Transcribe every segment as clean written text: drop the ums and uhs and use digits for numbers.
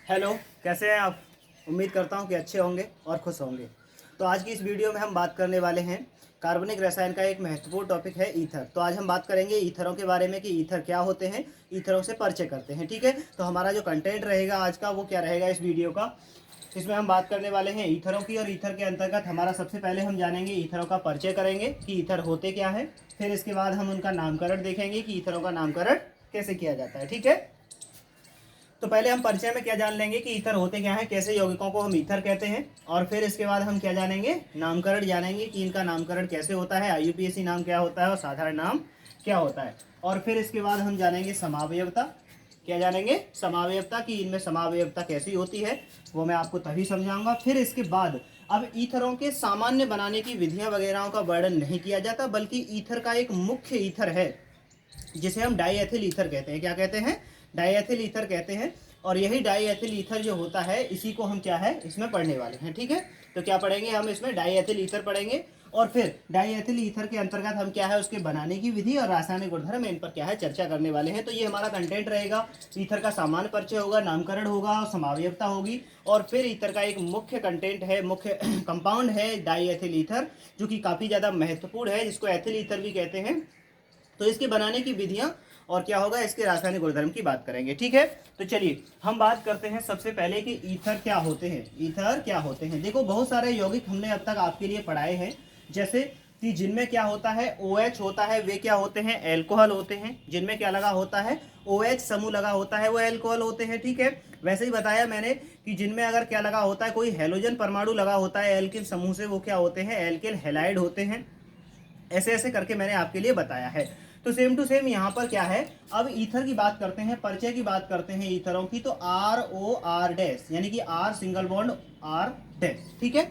Hello, कैसे हैं आप। उम्मीद करता हूं कि अच्छे होंगे और खुश होंगे। तो आज की इस वीडियो में हम बात करने वाले हैं कार्बनिक रसायन का एक महत्वपूर्ण टॉपिक है ईथर। तो आज हम बात करेंगे ईथरों के बारे में कि ईथर क्या होते हैं, ईथरों से परिचय करते हैं। ठीक है, तो हमारा जो कंटेंट रहेगा आज का वो क्या रहेगा इस वीडियो का, इसमें हम बात करने वाले हैं ईथरों की। और ईथर के अंतर्गत हमारा सबसे पहले हम जानेंगे ईथरों का परिचय करेंगे कि ईथर होते क्या है। फिर इसके बाद हम उनका नामकरण देखेंगे कि ईथरों का नामकरण कैसे किया जाता है। ठीक है, तो पहले हम परिचय में क्या जान लेंगे कि ईथर होते क्या हैं, कैसे यौगिकों को हम ईथर कहते हैं। और फिर इसके बाद हम क्या जानेंगे, नामकरण जानेंगे कि इनका नामकरण कैसे होता है, आईयूपीएसी नाम क्या होता है और साधारण नाम क्या होता है। और फिर इसके बाद हम जानेंगे समावयवता। क्या जानेंगे, समावयवता, कि इनमें समावयवता कैसी होती है वो मैं आपको तभी समझाऊंगा। फिर इसके बाद अब ईथरों के सामान्य बनाने की विधियां वगैरह का वर्णन नहीं किया जाता, बल्कि ईथर का एक मुख्य ईथर है जिसे हम डाईएथिल ईथर कहते हैं। क्या कहते हैं, डाईएथिल ईथर कहते हैं। और यही डाईएथिल ईथर जो होता है इसी को हम क्या है इसमें पढ़ने वाले हैं। ठीक है, तो क्या पढ़ेंगे हम इसमें, डाईएथिल ईथर पढ़ेंगे। और फिर डाईएथिल ईथर के अंतर्गत हम क्या है उसके बनाने की विधि और रासायनिक गुणधर्म इन पर क्या है चर्चा करने वाले हैं। तो ये हमारा कंटेंट रहेगा। ईथर का सामान्य परिचय होगा, नामकरण होगा और समावयवता होगी। और फिर ईथर का एक मुख्य कंटेंट है, मुख्य कंपाउंड है डाईएथिल ईथर, जो कि काफी ज्यादा महत्वपूर्ण है, जिसको एथिल ईथर भी कहते हैं। तो इसके बनाने की विधियां और क्या होगा इसके रासायनिक गुणधर्म की बात करेंगे। ठीक है, तो चलिए हम बात करते हैं सबसे पहले कि ईथर क्या होते हैं। ईथर क्या होते हैं, देखो बहुत सारे यौगिक हमने अब तक आपके लिए पढ़ाए हैं, जैसे कि जिनमें क्या होता है OH होता है, वे क्या होते हैं, एल्कोहल होते हैं। जिनमें क्या लगा होता है, OH समूह लगा होता है, वो एल्कोहल होते हैं। ठीक है, वैसे ही बताया मैंने कि जिनमें अगर क्या लगा होता है, कोई हेलोजन परमाणु लगा होता है एल्किल समूह से, वो क्या होते हैं, एल्किल हैलाइड होते हैं। ऐसे ऐसे करके मैंने आपके लिए बताया है। तो सेम टू सेम यहाँ पर क्या है, अब ईथर की बात करते हैं, परिचय की बात करते हैं ईथरों की। तो ROR डैश, यानी कि R single bond R dash. ठीक है,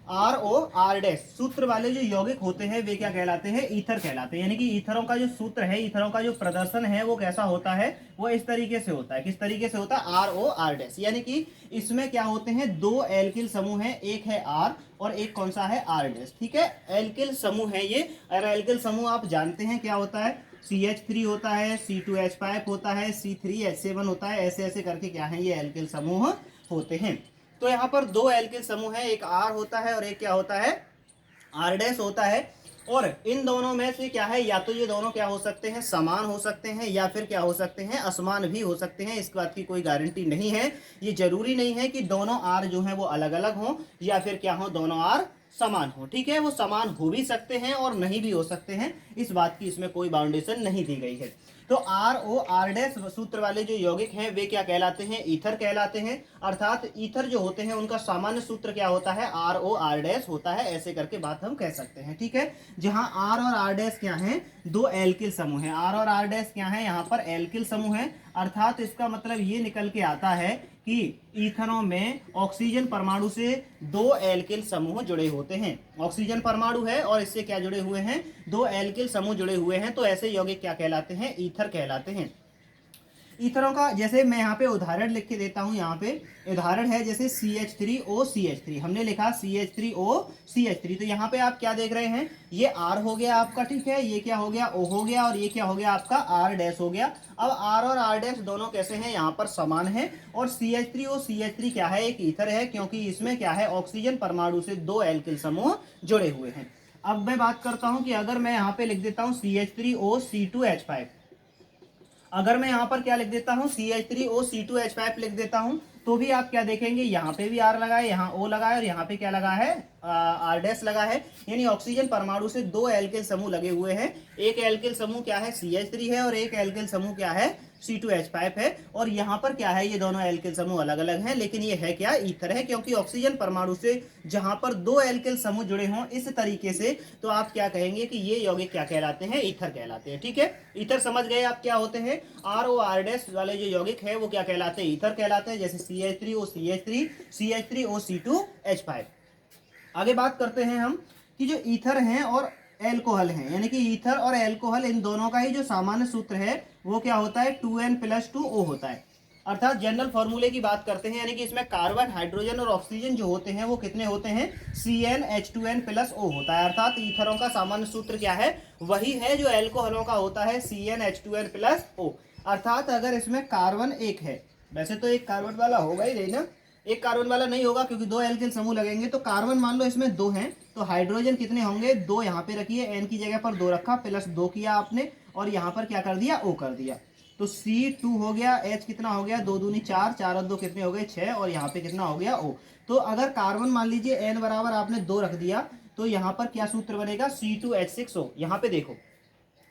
ROR डैश सूत्र वाले जो यौगिक होते हैं वे क्या कहलाते हैं, ईथर कहलाते हैं। यानी कि ईथरों का जो सूत्र है, ईथरों का जो प्रदर्शन है वो कैसा होता है, वो इस तरीके से होता है। किस तरीके से होता है, ROR डैश, यानी कि इसमें क्या होते हैं, दो एल्किल समूह है, एक है R और एक कौन सा है, R डैश। ठीक है, एल्किल समूह है ये। और एल्किल समूह आप जानते हैं क्या होता है, CH3 होता है, C2H5 होता है, C3H7 होता है। ऐसे ऐसे करके क्या है ये एल्किल समूह होते हैं। तो यहाँ पर दो एल्किल समूह है, एक R होता है और एक क्या होता है, R डैश होता है। और इन दोनों में से क्या है, या तो ये दोनों क्या हो सकते हैं, समान हो सकते हैं, या फिर क्या हो सकते हैं, असमान भी हो सकते हैं। इस बात की कोई गारंटी नहीं है। ये जरूरी नहीं है कि दोनों R जो है वो अलग अलग हो, या फिर क्या हो, दोनों R समान हो। ठीक है, वो समान हो भी सकते हैं और नहीं भी हो सकते हैं, इस बात की इसमें कोई बाउंडेशन नहीं दी गई है। तो ROR डैश सूत्र वाले जो यौगिक हैं वे क्या कहलाते हैं, ईथर कहलाते हैं। अर्थात ईथर जो होते हैं उनका सामान्य सूत्र क्या होता है, ROR डैश होता है। ऐसे करके बात हम कह सकते हैं। ठीक है, जहां R और R डैश क्या है, दो एल्किल समूह है। R और R डैश क्या है, यहाँ पर एल्किल समूह है। अर्थात इसका मतलब ये निकल के आता है कि ईथनों में ऑक्सीजन परमाणु से दो एल्किल समूह जुड़े होते हैं। ऑक्सीजन परमाणु है और इससे क्या जुड़े हुए हैं, दो एल्किल समूह जुड़े हुए हैं। तो ऐसे यौगिक क्या कहलाते हैं, ईथर कहलाते हैं। ईथरों का जैसे मैं यहाँ पे उदाहरण लिख के देता हूँ। यहाँ पे उदाहरण है जैसे CH3OCH3, हमने लिखा CH3OCH3। तो यहाँ पे आप क्या देख रहे हैं, ये R हो गया आपका, ठीक है, ये क्या हो गया, O हो गया, और ये क्या हो गया आपका R डैश हो गया। अब R और R डैश दोनों कैसे हैं, यहाँ पर समान है। और CH3OCH3 क्या है, एक ईथर है, क्योंकि इसमें क्या है, ऑक्सीजन परमाणु से दो एल्किल समूह जुड़े हुए हैं। अब मैं बात करता हूँ कि अगर मैं यहाँ पे लिख देता हूँ CH3OC2H5, अगर मैं यहाँ पर क्या लिख देता हूँ, CH3OC2H5 लिख देता हूँ, तो भी आप क्या देखेंगे, यहाँ पे भी R लगा है, यहाँ O लगा है, और यहाँ पे क्या लगा है, R डैश लगा है। यानी ऑक्सीजन परमाणु से दो एल्किल समूह लगे हुए हैं। एक एल्किल समूह क्या है, CH3 है, और एक एल्किल समूह क्या है, C2H5 है। और यहाँ पर क्या है, ये दोनों एल्किल समूह अलग अलग हैं, लेकिन ये है क्या, ईथर है, क्योंकि ऑक्सीजन परमाणु से जहां पर दो एल्किल समूह जुड़े हों इस तरीके से, तो आप क्या कहेंगे कि ये यौगिक क्या कहलाते हैं, ईथर कहलाते हैं। ठीक है, ईथर समझ गए आप क्या होते हैं। ROR डैश वाले जो यौगिक है वो क्या कहलाते हैं, ईथर कहलाते हैं। जैसे CH3OCH3, CH3O C2H5। आगे बात करते हैं हम कि जो ईथर हैं और एल्कोहल हैं, यानी कि ईथर और एल्कोहल इन दोनों का ही जो सामान्य सूत्र है वो क्या होता है, 2N+2O होता है। अर्थात जनरल फॉर्मूले की बात करते हैं, यानी कि इसमें कार्बन, हाइड्रोजन और ऑक्सीजन जो होते हैं वो कितने होते हैं, CnH2n+O होता है। अर्थात ईथरों का सामान्य सूत्र क्या है, वही है जो एल्कोहलों का होता है, CnH2n+O। अर्थात अगर इसमें कार्बन एक है वैसे तो एक कार्बन वाला होगा ही नहीं ना, एक कार्बन वाला नहीं होगा क्योंकि दो एल्किल समूह लगेंगे। तो कार्बन मान लो इसमें दो हैं, तो हाइड्रोजन कितने होंगे, दो यहाँ पे रखिए, एन की जगह पर दो रखा, प्लस दो किया आपने, और यहाँ पर क्या कर दिया, ओ कर दिया। तो C2 हो गया, H कितना हो गया, दो दूनी चार, चार और दो कितने हो गए, छः, और यहाँ पे कितना हो गया, O। तो अगर कार्बन मान लीजिए N बराबर आपने दो रख दिया, तो यहाँ पर क्या सूत्र बनेगा, C2H6O। यहाँ पे देखो,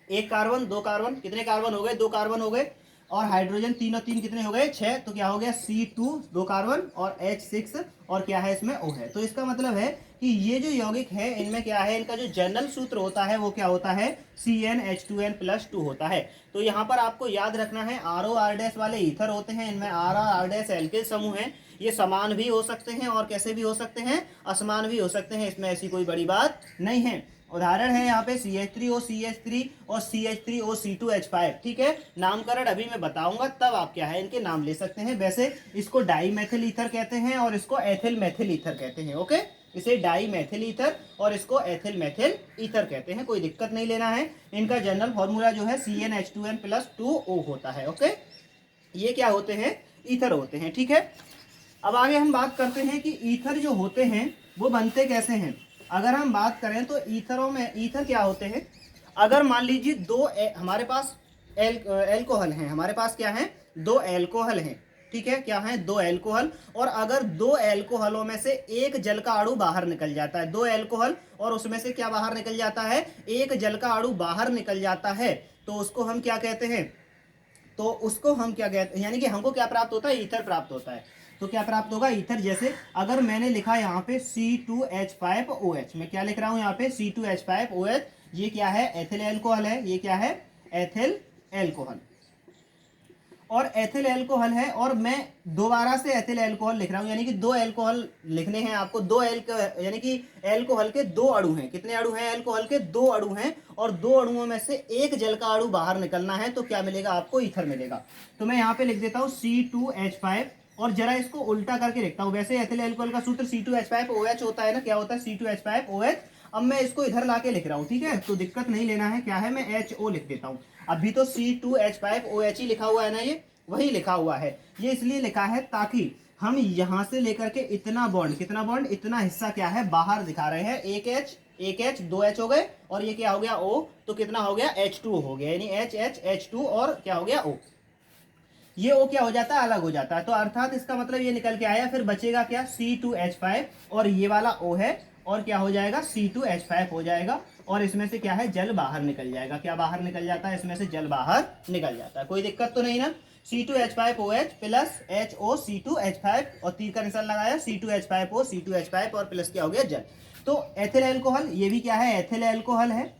एक कार्बन, दो कार्बन, कितने कार्बन हो गए, दो कार्बन हो गए, और हाइड्रोजन तीन और तीन कितने हो गए, छह, तो क्या हो गया, C2 दो कार्बन और H6, और क्या है इसमें, O है। तो इसका मतलब है कि ये जो यौगिक है इनमें क्या है, इनका जो जनरल सूत्र होता है वो क्या होता है, CnH2n+2 होता है। तो यहाँ पर आपको याद रखना है, RO वाले ईथर होते हैं, इनमें R एल्किल समूह है। ये समान भी हो सकते हैं और कैसे भी हो सकते हैं, असमान भी हो सकते हैं, इसमें ऐसी कोई बड़ी बात नहीं है। उदाहरण है यहाँ पे CH3OCH3 और CH3OC2H5, ठीक है। नामकरण अभी मैं बताऊंगा, तब आप क्या है इनके नाम ले सकते हैं। वैसे इसको डाई मैथिल ईथर कहते हैं और इसको एथिल मैथिल ईथर कहते हैं, ओके। इसे डाई मैथिल ईथर और इसको एथिल मैथिल ईथर कहते हैं, कोई दिक्कत नहीं लेना है। इनका जनरल फॉर्मूला जो है CnH2n+2O होता है, ओके। ये क्या होते हैं, ईथर होते हैं, ठीक है। अब आगे हम बात करते हैं कि ईथर जो होते हैं वो बनते कैसे हैं। अगर हम बात करें तो ईथरों में, ईथर क्या होते हैं, अगर मान लीजिए दो हमारे पास एल्कोहल हैं, हमारे पास क्या है, दो एल्कोहल हैं, ठीक है, क्या है, दो एल्कोहल, और अगर दो एल्कोहलों में से एक जल का अणु बाहर निकल जाता है, दो एल्कोहल और उसमें से क्या बाहर निकल जाता है, एक जल का अणु बाहर निकल जाता है, तो उसको हम क्या कहते हैं, तो उसको हम क्या कहते हैं, यानी कि हमको क्या प्राप्त होता है, ईथर प्राप्त होता है। तो क्या प्राप्त होगा, ईथर। जैसे अगर मैंने लिखा यहाँ पे C2H5OH, मैं क्या लिख रहा हूँ यहाँ पे, C2H5OH, ये क्या है, एथिल एल्कोहल है, ये क्या है, एथिल एल्कोहल, और एथिल एल्कोहल है, और मैं दोबारा से एथिल एल्कोहल लिख रहा हूं, यानी कि दो एल्कोहल लिखने हैं आपको, दो यानी कि एल्कोहल के दो अणु हैं, कितने अणु हैं, एल्कोहल के दो अणु हैं, और दो अणुओं में से एक जल का अणु बाहर निकलना है, तो क्या मिलेगा आपको, ईथर मिलेगा। तो मैं यहाँ पे लिख देता हूँ C2H5, और जरा इसको उल्टा करके लिखता हूँ। वैसे एथिल एल्कोहल का सूत्र C2H5OH होता है ना, क्या होता है, C2H5OH। अब मैं इसको इधर लाके लिख रहा हूँ, ठीक है, तो दिक्कत नहीं लेना है, क्या है, मैं HO लिख देता हूँ। अभी तो C2H5OH ही लिखा हुआ है ना, ये वही लिखा हुआ है। ये इसलिए लिखा है ताकि हम यहां से लेकर के इतना बॉन्ड, कितना बॉन्ड, इतना हिस्सा क्या है, बाहर दिखा रहे हैं। एक H दो H हो गए, और ये क्या हो गया, O, तो कितना हो गया, H2 हो गया, यानी H2 और क्या हो गया, O। ये O क्या हो जाता है, अलग हो जाता है। तो अर्थात इसका मतलब ये निकल के आया, फिर बचेगा क्या, C2H5, और ये वाला O है, और क्या हो जाएगा, C2H5 हो जाएगा, और इसमें से क्या है, जल बाहर निकल जाएगा। क्या बाहर निकल जाता है, इसमें से जल बाहर निकल जाता है, कोई दिक्कत तो नहीं ना। C2H5OH प्लस HOC2H5, और तीर का निशान लगाया, C2H5O C2H5, और प्लस क्या हो गया, जल। तो एथिल एल्कोहल, ये भी क्या है, एथिल एल्कोहल है,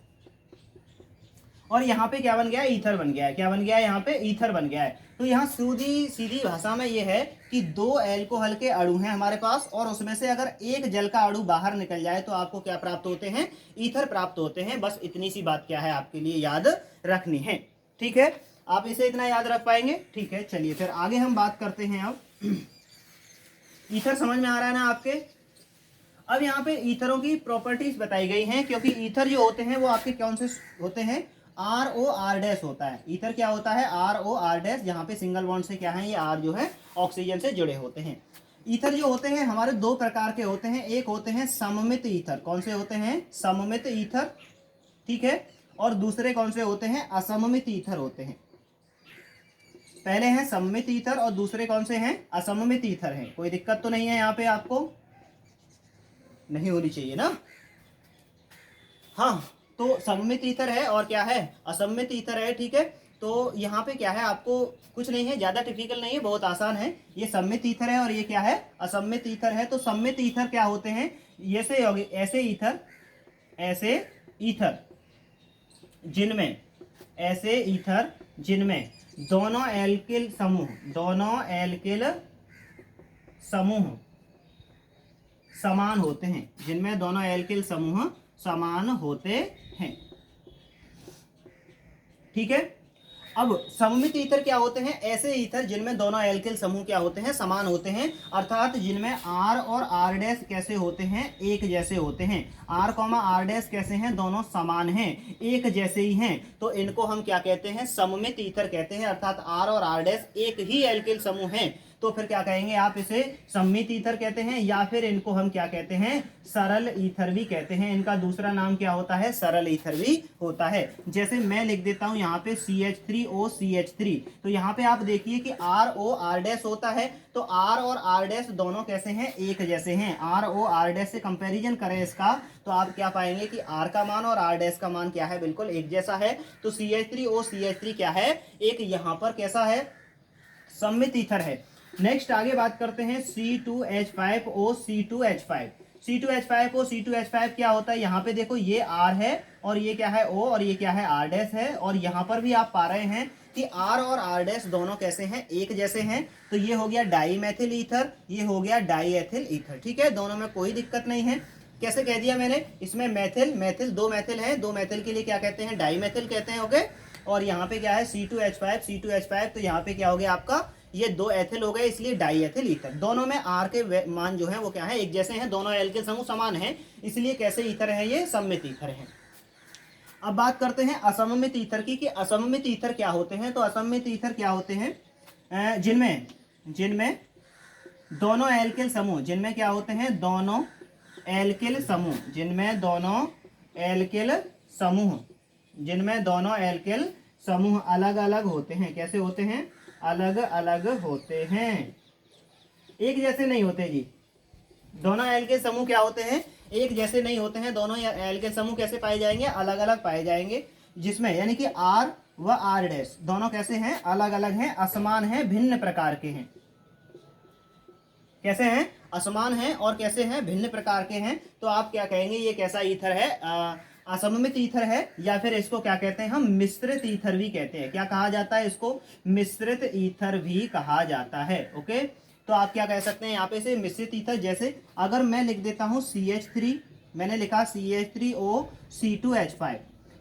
और यहाँ पे क्या बन गया है, ईथर बन गया है। क्या बन गया है, यहाँ पे ईथर बन गया है। तो यहाँ सीधी सीधी भाषा में ये है कि दो एल्कोहल के अणु हैं हमारे पास, और उसमें से अगर एक जल का अणु बाहर निकल जाए तो आपको क्या प्राप्त होते हैं, ईथर प्राप्त होते हैं। बस इतनी सी बात क्या है आपके लिए याद रखनी है, ठीक है। आप इसे इतना याद रख पाएंगे, ठीक है। चलिए फिर आगे हम बात करते हैं। अब ईथर समझ में आ रहा है ना आपके। अब यहाँ पे ईथरों की प्रॉपर्टीज बताई गई हैं, क्योंकि ईथर जो होते हैं वो आपके कौन से होते हैं, ROR- होता है। ईथर क्या होता है, ROR-, जहाँ पे सिंगल बॉन्ड से क्या है, ये R जो है ऑक्सीजन से जुड़े होते हैं। ईथर जो होते हैं हमारे दो प्रकार के होते हैं, एक होते हैं सममित ईथर। कौन से होते हैं, सममित ईथर, ठीक है, और दूसरे कौन से होते हैं, असममित ईथर होते हैं। पहले हैं सममित ईथर और दूसरे कौन से हैं, असममित ईथर हैं। कोई दिक्कत तो नहीं है यहाँ पे, आपको नहीं होनी चाहिए ना। हाँ, तो सममित ईथर है और क्या है, असममित ईथर है, ठीक है। तो यहाँ पे क्या है, आपको कुछ नहीं है, ज्यादा टिपिकल नहीं है, बहुत आसान है। ये सममित ईथर है और ये क्या है, असममित ईथर है। तो सममित ईथर क्या होते हैं, ऐसे ईथर जिनमें दोनों एल्किल समूह समान होते हैं, जिनमें दोनों एल्किल समूह समान होते हैं, ठीक है। अब सममित ईथर क्या होते हैं? ऐसे ईथर जिनमें दोनों एल्किल समूह क्या होते हैं? समान होते हैं, अर्थात जिनमें R और R डैश कैसे होते हैं? एक जैसे होते हैं। R कॉमा R डैश कैसे हैं? दोनों समान हैं, एक जैसे ही हैं, तो इनको हम क्या कहते हैं? सममित ईथर कहते हैं, अर्थात R और R डैश एक ही एल्किल समूह हैं, तो फिर क्या कहेंगे आप? इसे सममित ईथर कहते हैं, या फिर इनको हम क्या कहते हैं? सरल ईथर भी कहते हैं। इनका दूसरा नाम क्या होता है? सरल ईथर भी होता है। जैसे मैं लिख देता हूं यहाँ पे CH3OCH3, तो यहाँ पे आप देखिए कि ROR डैश होता है, तो R और R डैश दोनों कैसे हैं? एक जैसे हैं। ROR डैश से कंपैरिजन करें इसका, तो आप क्या पाएंगे कि R का मान और R डैश का मान क्या है? बिल्कुल एक जैसा है। तो CH3OCH3 क्या है? एक यहाँ पर कैसा है? सममित ईथर है। नेक्स्ट आगे बात करते हैं C2H5O C2H5। C2H5O क्या होता है? यहाँ पे देखो ये R है और ये क्या है? O, और ये क्या है? R डैश है, और यहाँ पर भी आप पा रहे हैं कि R और R डैश दोनों कैसे हैं? एक जैसे हैं। तो ये हो गया डाईमेथिल ईथर, ये हो गया डाईएथिल ईथर। ठीक है, दोनों में कोई दिक्कत नहीं है। कैसे कह दिया मैंने? इसमें मैथिल दो मैथिल है, दो मैथिल के लिए क्या कहते हैं? डाईमेथिल कहते हैं। ओके, और यहाँ पे क्या है? C2H5, तो यहाँ पे क्या हो गया आपका? ये दो एथिल हो गए, इसलिए डाईएथिल ईथर। दोनों में R के मान जो है वो क्या है? एक जैसे हैं, दोनों एल्किल समूह समान हैं, इसलिए कैसे ईथर है? ये सममित ईथर है। अब बात करते हैं असममित ईथर की, कि असममित ईथर क्या होते हैं? तो असममित ईथर क्या होते हैं? जिनमें दोनों एल्किल समूह, जिनमें क्या होते हैं? दोनों एल्किल समूह, जिनमें दोनों एल्किल समूह अलग अलग होते हैं। कैसे होते हैं? अलग अलग होते हैं, एक जैसे नहीं होते जी। दोनों एल्किल समूह क्या होते हैं? एक जैसे नहीं होते हैं। दोनों एल्किल समूह कैसे पाए जाएंगे? अलग अलग पाए जाएंगे, जिसमें यानी कि R व R डैश दोनों कैसे हैं? अलग अलग हैं, असमान हैं, भिन्न प्रकार के हैं। कैसे हैं? असमान हैं, और कैसे हैं? भिन्न प्रकार के हैं। तो आप क्या कहेंगे? ये कैसा ईथर है? असममित ईथर है, या फिर इसको क्या कहते हैं? हम मिश्रित ईथर भी कहते हैं। क्या कहा जाता है इसको? मिश्रित ईथर भी कहा जाता है। ओके, तो आप क्या कह सकते हैं यहाँ पे से? मिश्रित ईथर। जैसे अगर मैं लिख देता हूँ CH3, मैंने लिखा CH3O C2H5,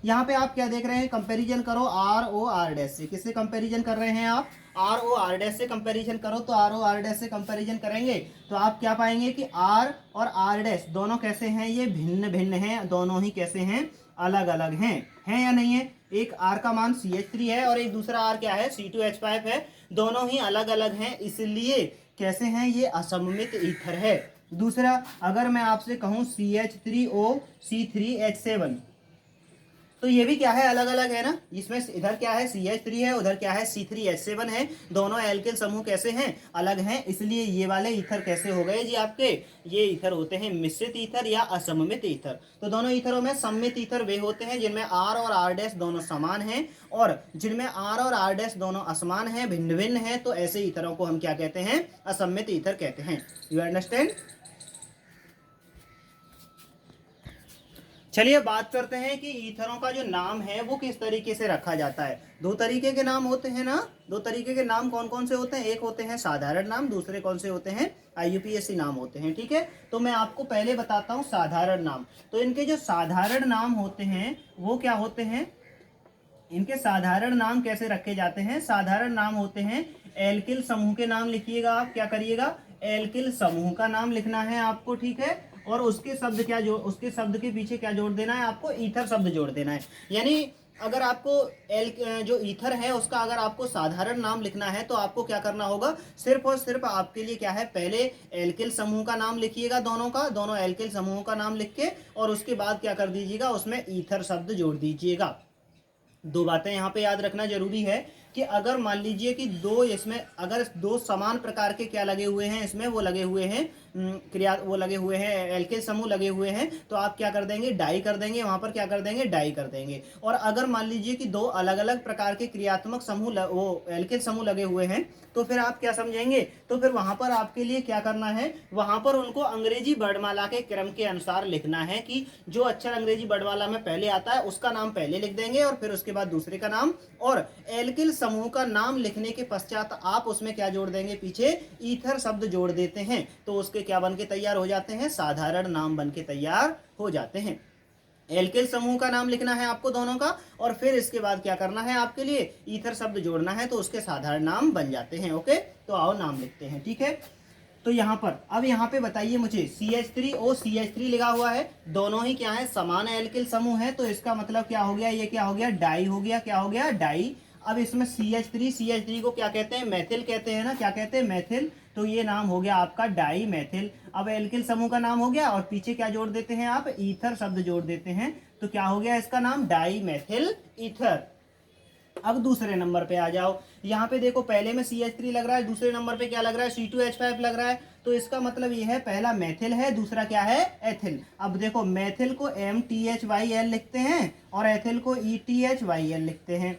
यहाँ पे आप क्या देख रहे हैं? कंपैरिजन करो ROR डैश से। किससे कंपैरिजन कर रहे हैं आप? ROR डैश से कंपैरिजन करो। तो ROR डैश से कंपैरिजन करेंगे तो आप क्या पाएंगे कि R और R डैश दोनों कैसे हैं? ये भिन्न भिन्न हैं, दोनों ही कैसे हैं? अलग अलग हैं या नहीं है? एक R का मान CH3 है और एक दूसरा R क्या है? C2H5 है। दोनों ही अलग अलग हैं, इसलिए कैसे हैं? ये असममित ईथर है। दूसरा, अगर मैं आपसे कहूँ CH3O C3H7, तो ये भी क्या है? अलग अलग है ना। इसमें इधर क्या है? CH3 है, उधर क्या है? C3H7 है। दोनों एल्किल समूह कैसे हैं? अलग हैं, इसलिए ये वाले ईथर कैसे हो गए जी आपके? ये ईथर होते हैं मिश्रित ईथर या असममित ईथर। तो दोनों ईथरों में सममित ईथर वे होते हैं जिनमें R और R डैश दोनों समान हैं, और जिनमें R और R डैश दोनों असमान हैं, भिन्न भिन्न हैं, तो ऐसे ईथरों को हम क्या कहते हैं? असममित ईथर कहते हैं। You understand? चलिए बात करते हैं कि ईथरों का जो नाम है वो किस तरीके से रखा जाता है। दो तरीके के नाम होते हैं ना। दो तरीके के नाम कौन कौन से होते हैं? एक होते हैं साधारण नाम, दूसरे कौन से होते हैं? IUPAC नाम होते हैं। ठीक है, तो मैं आपको पहले बताता हूँ साधारण नाम। तो इनके जो साधारण नाम होते हैं वो क्या होते हैं? इनके साधारण नाम कैसे रखे जाते हैं? साधारण नाम होते हैं एल्किल समूह के नाम लिखिएगा। आप क्या करिएगा? एल्किल समूह का नाम लिखना है आपको। ठीक है, और उसके शब्द के पीछे क्या जोड़ देना है? आपको ईथर शब्द जोड़ देना है। यानी अगर आपको जो ईथर है उसका अगर आपको साधारण नाम लिखना है तो आपको क्या करना होगा? सिर्फ और सिर्फ आपके लिए क्या है? पहले एल्किल समूह का नाम लिखिएगा, दोनों एल्किल समूहों का नाम लिख के, और उसके बाद क्या कर दीजिएगा? उसमें ईथर शब्द जोड़ दीजिएगा। दो बातें यहाँ पे याद रखना जरूरी है कि अगर मान लीजिए कि इसमें अगर दो समान प्रकार के क्या लगे हुए हैं, इसमें वो लगे हुए हैं एल्किल समूह लगे हुए हैं, तो आप क्या कर देंगे? डाई कर देंगे। वहां पर क्या कर देंगे? डाई कर देंगे। और अगर मान लीजिए कि दो अलग अलग प्रकार के क्रियात्मक समूह वो एल्किल समूह लगे हुए हैं, तो फिर आप क्या समझेंगे? तो फिर वहां पर आपके लिए क्या करना है? वहां पर उनको अंग्रेजी वर्णमाला के क्रम के अनुसार लिखना है, कि जो अक्षर अंग्रेजी वर्णमाला में पहले आता है उसका नाम पहले लिख देंगे, और फिर उसके बाद दूसरे का नाम, और एल्किल समूह का नाम लिखने के पश्चात आप उसमें क्या जोड़ देंगे? पीछे ईथर शब्द जोड़ देते हैं, तो उसके क्या बन के तैयार हो जाते हैं? साधारण नाम बन के तैयार हो जाते हैं। एल्किल समूह का नाम लिखना है आपको दोनों का, और फिर इसके बाद क्या करना है आपके लिए, ईथर शब्द जोड़ना है, तो उसके साधारण नाम बन जाते हैं। ओके, तो आओ नाम लिखते हैं। ठीक है, तो यहाँ पर अब यहाँ पे बताइए मुझे, CH3O CH3 लिखा हुआ है, दोनों ही क्या है, समान एल्किल समूह है, तो इसका मतलब क्या हो गया, ये क्या हो गया, डाई हो गया। क्या हो गया, डाई। अब इसमें CH3 को क्या कहते हैं, मैथिल कहते हैं ना, क्या कहते हैं, मैथिल। तो ये नाम हो गया आपका डाई मैथिल। अब एल्किल समूह का नाम हो गया, और पीछे क्या जोड़ देते हैं आप, ईथर शब्द जोड़ देते हैं, तो क्या हो गया इसका नाम, डाई मैथिल ईथर। अब दूसरे नंबर पे आ जाओ, यहाँ पे देखो पहले में CH3 लग रहा है, दूसरे नंबर पे क्या लग रहा है, C2H5 लग रहा है, तो इसका मतलब ये है पहला मैथिल है, दूसरा क्या है, एथिल। अब देखो मैथिल को MTHYL लिखते हैं और एथिल को ETHYL लिखते हैं।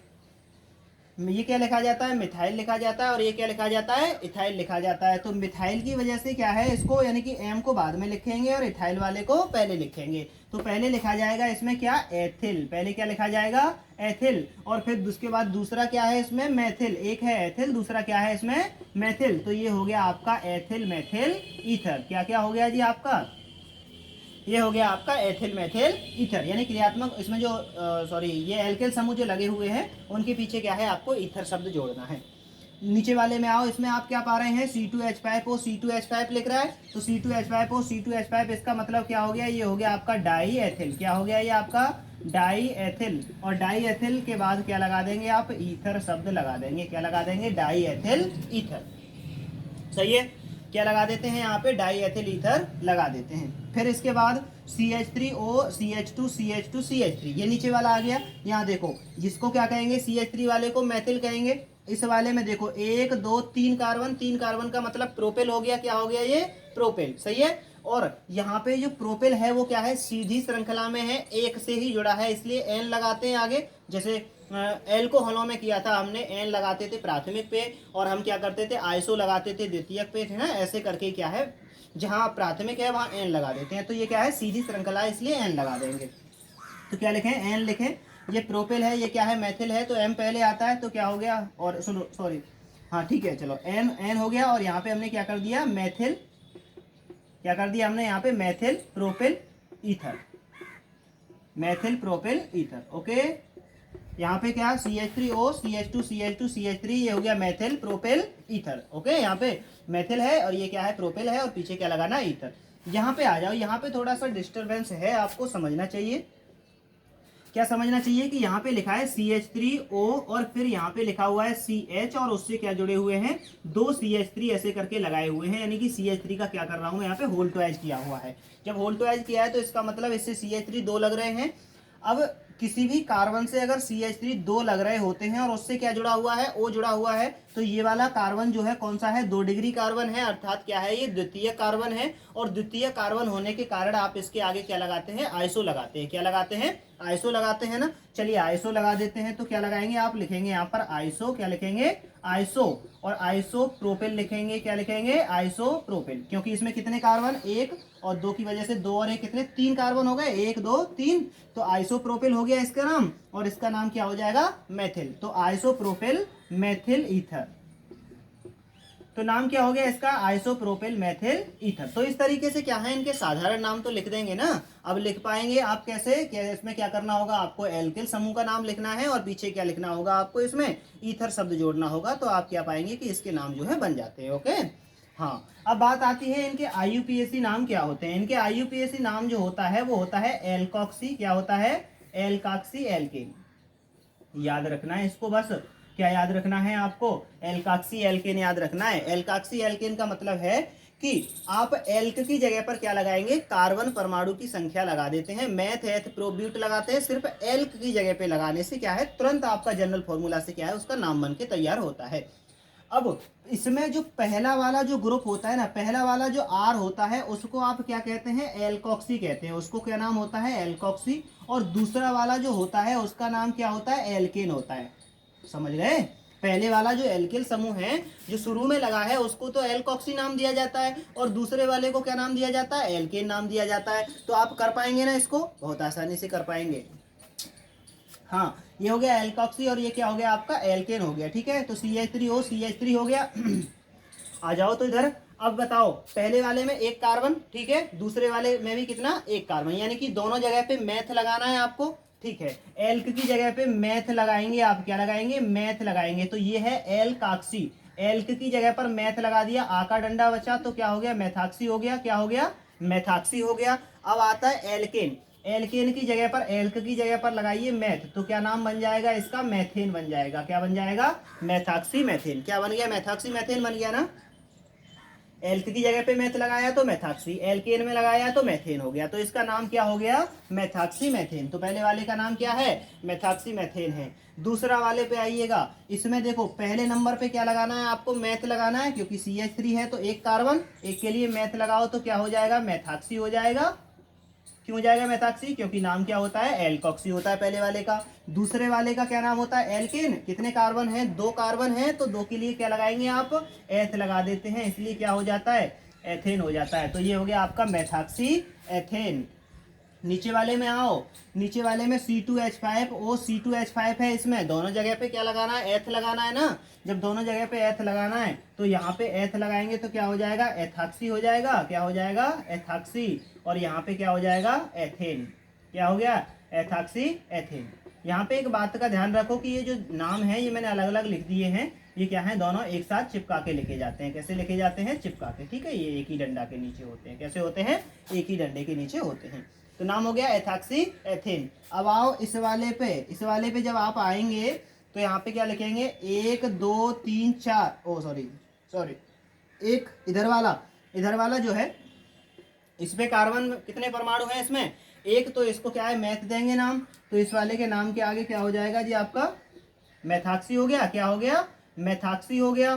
ये क्या लिखा जाता है, मिथाइल लिखा जाता है, और ये क्या लिखा जाता है, इथाइल लिखा जाता है। तो मिथाइल की वजह से क्या है इसको, यानी कि एम को बाद में लिखेंगे और इथाइल वाले को पहले लिखेंगे। तो पहले लिखा जाएगा इसमें क्या, एथिल, पहले क्या लिखा जाएगा, एथिल, और फिर उसके बाद दूसरा क्या है इसमें, मैथिल। एक है एथिल, दूसरा क्या है इसमें, मैथिल। तो ये हो गया आपका एथिल मैथिल ईथर। क्या क्या हो गया जी आपका, ये हो गया आपका एथिल मैथिल ईथर, यानी क्रियात्मक इसमें जो सॉरी ये एल्किल समूह जो लगे हुए हैं उनके पीछे क्या है, आपको ईथर शब्द जोड़ना है। नीचे वाले में आओ, इसमें आप क्या पा रहे हैं, C2H5O C2H5 लिख रहा है, तो C2H5O C2H5 इसका मतलब क्या हो गया, ये हो गया आपका डाई एथिल। क्या हो गया ये आपका, डाई एथिल, और डाई एथिल के बाद क्या लगा देंगे आप, ईथर शब्द लगा देंगे। क्या लगा देंगे, डाई एथिल ईथर। सही है, क्या लगा देते हैं यहाँ पे, डाई एथिल ईथर लगा देते हैं। फिर इसके बाद CH3O CH2 CH2 CH3, ये नीचे वाला आ गया। यहाँ देखो जिसको क्या कहेंगे, CH3 वाले को मैथिल कहेंगे। इस वाले में देखो 1 2 3 कार्बन, 3 कार्बन का मतलब प्रोपेल हो गया। क्या हो गया ये, प्रोपेल। सही है, और यहाँ पे जो प्रोपेल है वो क्या है, सीधी श्रृंखला में है, एक से ही जुड़ा है, इसलिए एन लगाते हैं आगे। जैसे एल्कोहलों में किया था हमने, एन लगाते थे प्राथमिक पे, और हम क्या करते थे, आइसो लगाते थे द्वितीयक पे, है ना, ऐसे करके क्या है, जहाँ प्राथमिक है वहाँ एन लगा देते हैं। तो ये क्या है, सीधी श्रृंखला है, इसलिए एन लगा देंगे। तो क्या लिखें, एन लिखें। ये प्रोपेल है, ये क्या है, मैथिल है, तो एम पहले आता है, तो क्या हो गया, और सुनो सॉरी, हाँ ठीक है चलो, एन एन हो गया, और यहाँ पे हमने क्या कर दिया, मैथिल, क्या कर दिया हमने यहाँ पे, Maithil propel ether, Maithil propel ether. Okay, यहाँ पे क्या, CH3O CH2 CH2 CH3, ये हो गया मैथिल प्रोपेल ईथर। ओके, यहाँ पे मैथिल है और ये क्या है, प्रोपेल है, और पीछे क्या लगाना, ईथर। यहाँ पे आ जाओ, यहाँ पे थोड़ा सा डिस्टरबेंस है, आपको समझना चाहिए। क्या समझना चाहिए कि यहाँ पे लिखा है CH3O और फिर यहाँ पे लिखा हुआ है CH, और उससे क्या जुड़े हुए हैं, 2 CH3 ऐसे करके लगाए हुए हैं, यानी कि CH3 का क्या कर रहा हूँ मैं यहाँ पे, होल टू एज किया हुआ है। जब होल टू एज किया है तो इसका मतलब इससे CH3 2 लग रहे हैं। अब किसी भी कार्बन से अगर CH3 2 लग रहे होते हैं और उससे क्या जुड़ा हुआ है, O जुड़ा हुआ है, तो ये वाला कार्बन जो है कौन सा है, 2 डिग्री कार्बन है, अर्थात क्या है, ये द्वितीय कार्बन है। और द्वितीय कार्बन होने के कारण आप इसके आगे क्या लगाते हैं, आइसो लगाते हैं। क्या लगाते हैं, आइसो लगाते हैं ना। चलिए आइसो लगा देते हैं, तो क्या लगाएंगे आप, लिखेंगे यहाँ पर आइसो, क्या लिखेंगे, आइसो, और आइसो प्रोपेल लिखेंगे। क्या लिखेंगे, आइसो प्रोपेल, क्योंकि इसमें कितने कार्बन, 1 और 2 की वजह से 2 और 1 कितने, 3 कार्बन हो गए, 1 2 3, तो आइसो प्रोपेल हो गया इसका नाम, और इसका नाम क्या हो जाएगा, मैथिल। तो आइसो प्रोपेल मैथिल ईथर, तो नाम क्या हो गया इसका, आइसोप्रोपेल मैथिल ईथर। तो इस तरीके से क्या है, इनके साधारण नाम तो लिख देंगे ना। अब लिख पाएंगे आप कैसे, इसमें क्या करना होगा, आपको एल्किल समूह का नाम लिखना है, और पीछे क्या लिखना होगा आपको, इसमें ईथर शब्द जोड़ना होगा, तो आप क्या पाएंगे कि इसके नाम जो है बन जाते हैं। ओके, हाँ। अब बात आती है इनके IUPAC नाम क्या होते हैं। इनके IUPAC नाम जो होता है वो होता है एल्कॉक्सी, क्या होता है, एल्कॉक्सी एल्केन। याद रखना है इसको, बस क्या याद रखना है आपको, एल्काक्सी एल्केन याद रखना है। एल्काक्सी एल्केन का मतलब है कि आप एल्क की जगह पर क्या लगाएंगे, कार्बन परमाणु की संख्या लगा देते हैं, मैथ एथ प्रोब्यूट लगाते हैं, सिर्फ एल्क की जगह पे लगाने से क्या है, तुरंत आपका जनरल फॉर्मूला से क्या है, उसका नाम बन के तैयार होता है। अब इसमें जो पहला वाला जो ग्रुप होता है ना, पहला वाला जो R होता है उसको आप क्या कहते हैं, एल्कॉक्सी कहते हैं, उसको क्या नाम होता है, एल्कॉक्सी। और दूसरा वाला जो होता है उसका नाम क्या होता है, एल्केन होता है। समझ गए, पहले वाला जो एल्किल समूह है जो शुरू में लगा है उसको तो एल्कॉक्सी नाम दिया जाता है, और दूसरे वाले को क्या नाम दिया जाता है, एल्केन नाम दिया जाता है। तो आप कर पाएंगे ना इसको, बहुत आसानी से कर पाएंगे। हाँ, ये हो गया एल्कॉक्सी, और ये क्या हो गया आपका, एल्केन हो गया। ठीक है, तो CH3O CH3 हो गया। आ जाओ तो इधर, अब बताओ, पहले वाले में एक कार्बन, ठीक है, दूसरे वाले में भी कितना, एक कार्बन, यानी कि दोनों जगह पे मैथ लगाना है आपको, ठीक है। एल्क की जगह पे मैथ लगाएंगे आप, क्या लगाएंगे, मैथ लगाएंगे। तो ये है एल्काक्सी, एल्क की जगह पर मैथ लगा दिया, आ का डंडा बचा तो क्या हो गया, मैथाक्सी हो गया, क्या हो गया, मैथाक्सी हो गया। अब आता है एल्केन, एल्केन की जगह पर, एल्क की जगह पर लगाइए मैथ, तो क्या नाम बन जाएगा इसका, मैथेन बन जाएगा। क्या बन जाएगा, मैथाक्सी मैथेन। क्या बन गया, मैथाक्सी मैथेन बन गया ना। एल्क की जगह पे मैथ लगाया तो मैथाक्सी, एल्केन में लगाया तो मैथेन हो गया। तो इसका नाम क्या हो गया, मैथाक्सी मैथेन। तो पहले वाले का नाम क्या है, मैथाक्सी मैथेन है। दूसरा वाले पे आइएगा, इसमें देखो पहले नंबर पे क्या लगाना है आपको, मैथ लगाना है, क्योंकि CH3 है तो एक कार्बन, एक के लिए मैथ लगाओ तो क्या हो जाएगा, मैथाक्सी हो जाएगा। क्यों हो जाएगा मैथाक्सी, क्योंकि नाम क्या होता है, एल्कोक्सी होता है पहले वाले का। दूसरे वाले का क्या नाम होता है, एल्केन। कितने कार्बन हैं, दो कार्बन हैं, तो दो के लिए क्या लगाएंगे आप, एथ लगा देते हैं, इसलिए क्या हो जाता है, एथेन हो जाता है। तो ये हो गया आपका मैथाक्सी एथेन। नीचे वाले में आओ, नीचे वाले में C2H5O, C2H5 है, इसमें दोनों जगह पे क्या लगाना है, एथ लगाना है ना। जब दोनों जगह पे एथ लगाना है तो यहाँ पे एथ लगाएंगे तो क्या हो जाएगा, एथाक्सी हो जाएगा। क्या हो जाएगा, एथाक्सी। और यहाँ पे क्या हो जाएगा, एथेन। क्या हो गया, एथाक्सी एथेन। यहाँ पे एक बात का ध्यान रखो कि ये जो नाम है ये मैंने अलग अलग लिख दिए हैं, ये क्या है, दोनों एक साथ चिपका के लिखे जाते हैं। कैसे लिखे जाते हैं, चिपका के, ठीक है। ये एक ही डंडा के नीचे होते हैं। कैसे होते हैं, एक ही डंडे के नीचे होते हैं। तो नाम हो गया एथाक्सी एथेन। अब आओ इस वाले पे, इस वाले पे जब आप आएंगे तो यहाँ पे क्या लिखेंगे, 1 2 3 4, ओ सॉरी सॉरी, एक इधर वाला जो है, इस पे कार्बन कितने परमाणु हैं इसमें, एक, तो इसको क्या है, मैथ देंगे नाम। तो इस वाले के नाम के आगे क्या हो जाएगा जी आपका, मैथाक्सी हो गया। क्या हो गया, मैथाक्सी हो गया,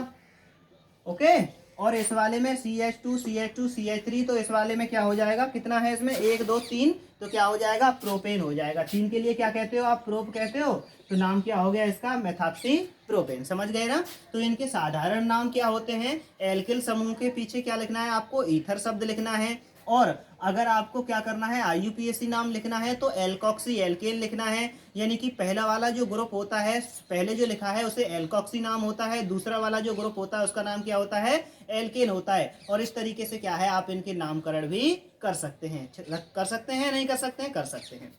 ओके। और इस वाले में CH2 CH2 CH3, तो इस वाले में क्या हो जाएगा, कितना है इसमें, 1 2 3, तो क्या हो जाएगा, प्रोपेन हो जाएगा। 3 के लिए क्या कहते हो आप, प्रोप कहते हो। तो नाम क्या हो गया इसका, मैथाक्सी प्रोपेन। समझ गए ना। तो इनके साधारण नाम क्या होते हैं, एल्किल समूह के पीछे क्या लिखना है आपको, ईथर शब्द लिखना है। और अगर आपको क्या करना है, IUPAC नाम लिखना है तो एल्कोक्सी एल्केन लिखना है। यानी कि पहला वाला जो ग्रुप होता है, पहले जो लिखा है उसे एल्कोक्सी नाम होता है, दूसरा वाला जो ग्रुप होता है उसका नाम क्या होता है, एल्केन होता है। और इस तरीके से क्या है, आप इनके नामकरण भी कर सकते हैं। कर सकते हैं, नहीं कर सकते हैं, कर सकते हैं।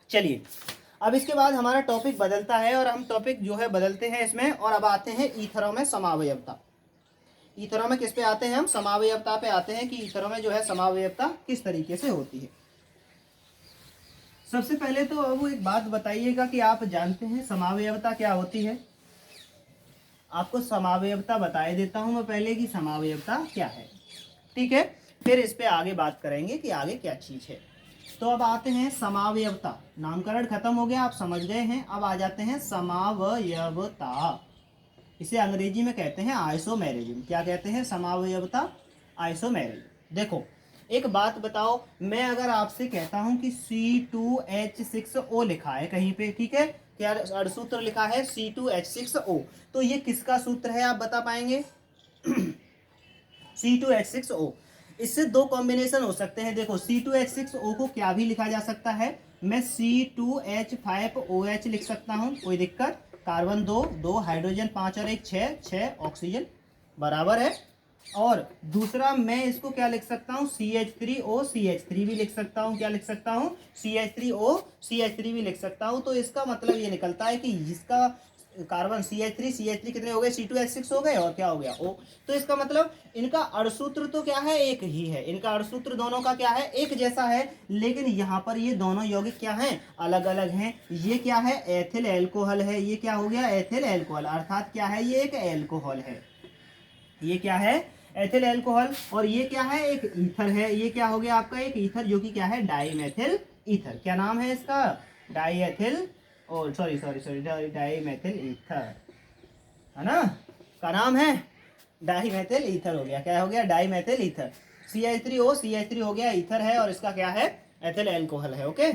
चलिए, अब इसके बाद हमारा टॉपिक बदलता है, और हम टॉपिक जो है बदलते हैं इसमें, और अब आते हैं ईथरों में समावयवता। ईथरों में किस पे आते हैं हम, समावयवता पे आते हैं कि ईथरों में जो है समावयवता किस तरीके से होती है। सबसे पहले तो अब एक बात बताइएगा कि आप जानते हैं समावयवता क्या होती है। आपको समावयवता बताए देता हूं मैं पहले कि समावयवता क्या है, ठीक है। फिर इस पे आगे बात करेंगे कि आगे क्या चीज है। तो अब आते हैं समावयवता, नामकरण खत्म हो गया, आप समझ गए हैं। अब आ जाते हैं समावयवता। इसे अंग्रेजी में कहते हैं आइसोमेरिज्म। क्या कहते हैं, समावयवता, आइसोमेरिज्म। देखो एक बात बताओ, मैं अगर आपसे कहता हूं कि C2H6O लिखा है कहीं पे, ठीक है, क्या सूत्र लिखा है C2H6O, तो ये किसका सूत्र है आप बता पाएंगे C2H6O। इससे दो कॉम्बिनेशन हो सकते हैं। देखो C2H6O को क्या भी लिखा जा सकता है, मैं C2H5OH लिख सकता हूं, कोई दिक्कत। कार्बन 2 2, हाइड्रोजन 5 और 1 6 6, ऑक्सीजन बराबर है। और दूसरा मैं इसको क्या लिख सकता हूँ, CH3O CH3 भी लिख सकता हूँ। क्या लिख सकता हूँ, CH3O CH3 भी लिख सकता हूँ। तो इसका मतलब ये निकलता है कि इसका कार्बन CH3 कितने हो गए, C2H6 हो गए, और क्या हो गया, O। तो इसका मतलब इनका अणुसूत्र तो क्या है, एक ही है। इनका अणुसूत्र दोनों का क्या है, एक जैसा है, लेकिन यहाँ पर ये दोनों यौगिक क्या हैं, अलग अलग हैं। ये क्या है, एथिल एल्कोहल है। ये क्या हो गया, एथिल एल्कोहल, अर्थात क्या है, ये एक एल्कोहल है। ये क्या है, एथिल एल्कोहल। और ये क्या है, एक ईथर है। ये क्या हो गया आपका, एक ईथर, जो कि क्या है, डाईमेथिल ईथर। क्या नाम है इसका, डाईएथिल, और sorry sorry sorry dimethyl ether, है ना, का नाम है डाईमेथिल ईथर हो गया। क्या हो गया, डाईमेथिल ईथर। CH3O CH3 हो गया, ईथर है, और इसका क्या है, एथिल एल्कोहल है, ओके।